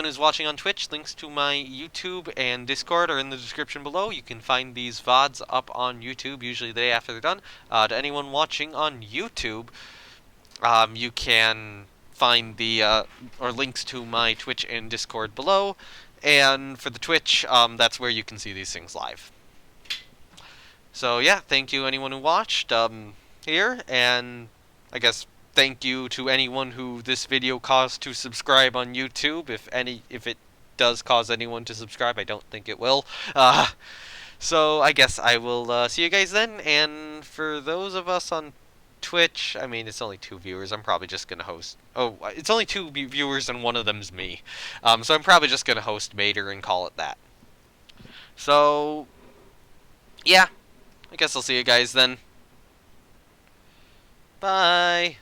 who's watching on Twitch, links to my YouTube and Discord are in the description below. You can find these VODs up on YouTube, usually the day after they're done. To anyone watching on YouTube, you can find the or links to my Twitch and Discord below. And for the Twitch, that's where you can see these things live. So yeah, thank you anyone who watched here, and I guess thank you to anyone who this video caused to subscribe on YouTube. If it does cause anyone to subscribe, I don't think it will. So I guess I will see you guys then. And for those of us on Twitch, I mean, it's only 2 viewers. I'm probably just gonna host. Oh, it's only 2 viewers, and one of them's me. So I'm probably just gonna host Mater and call it that. So, yeah, I guess I'll see you guys then. Bye.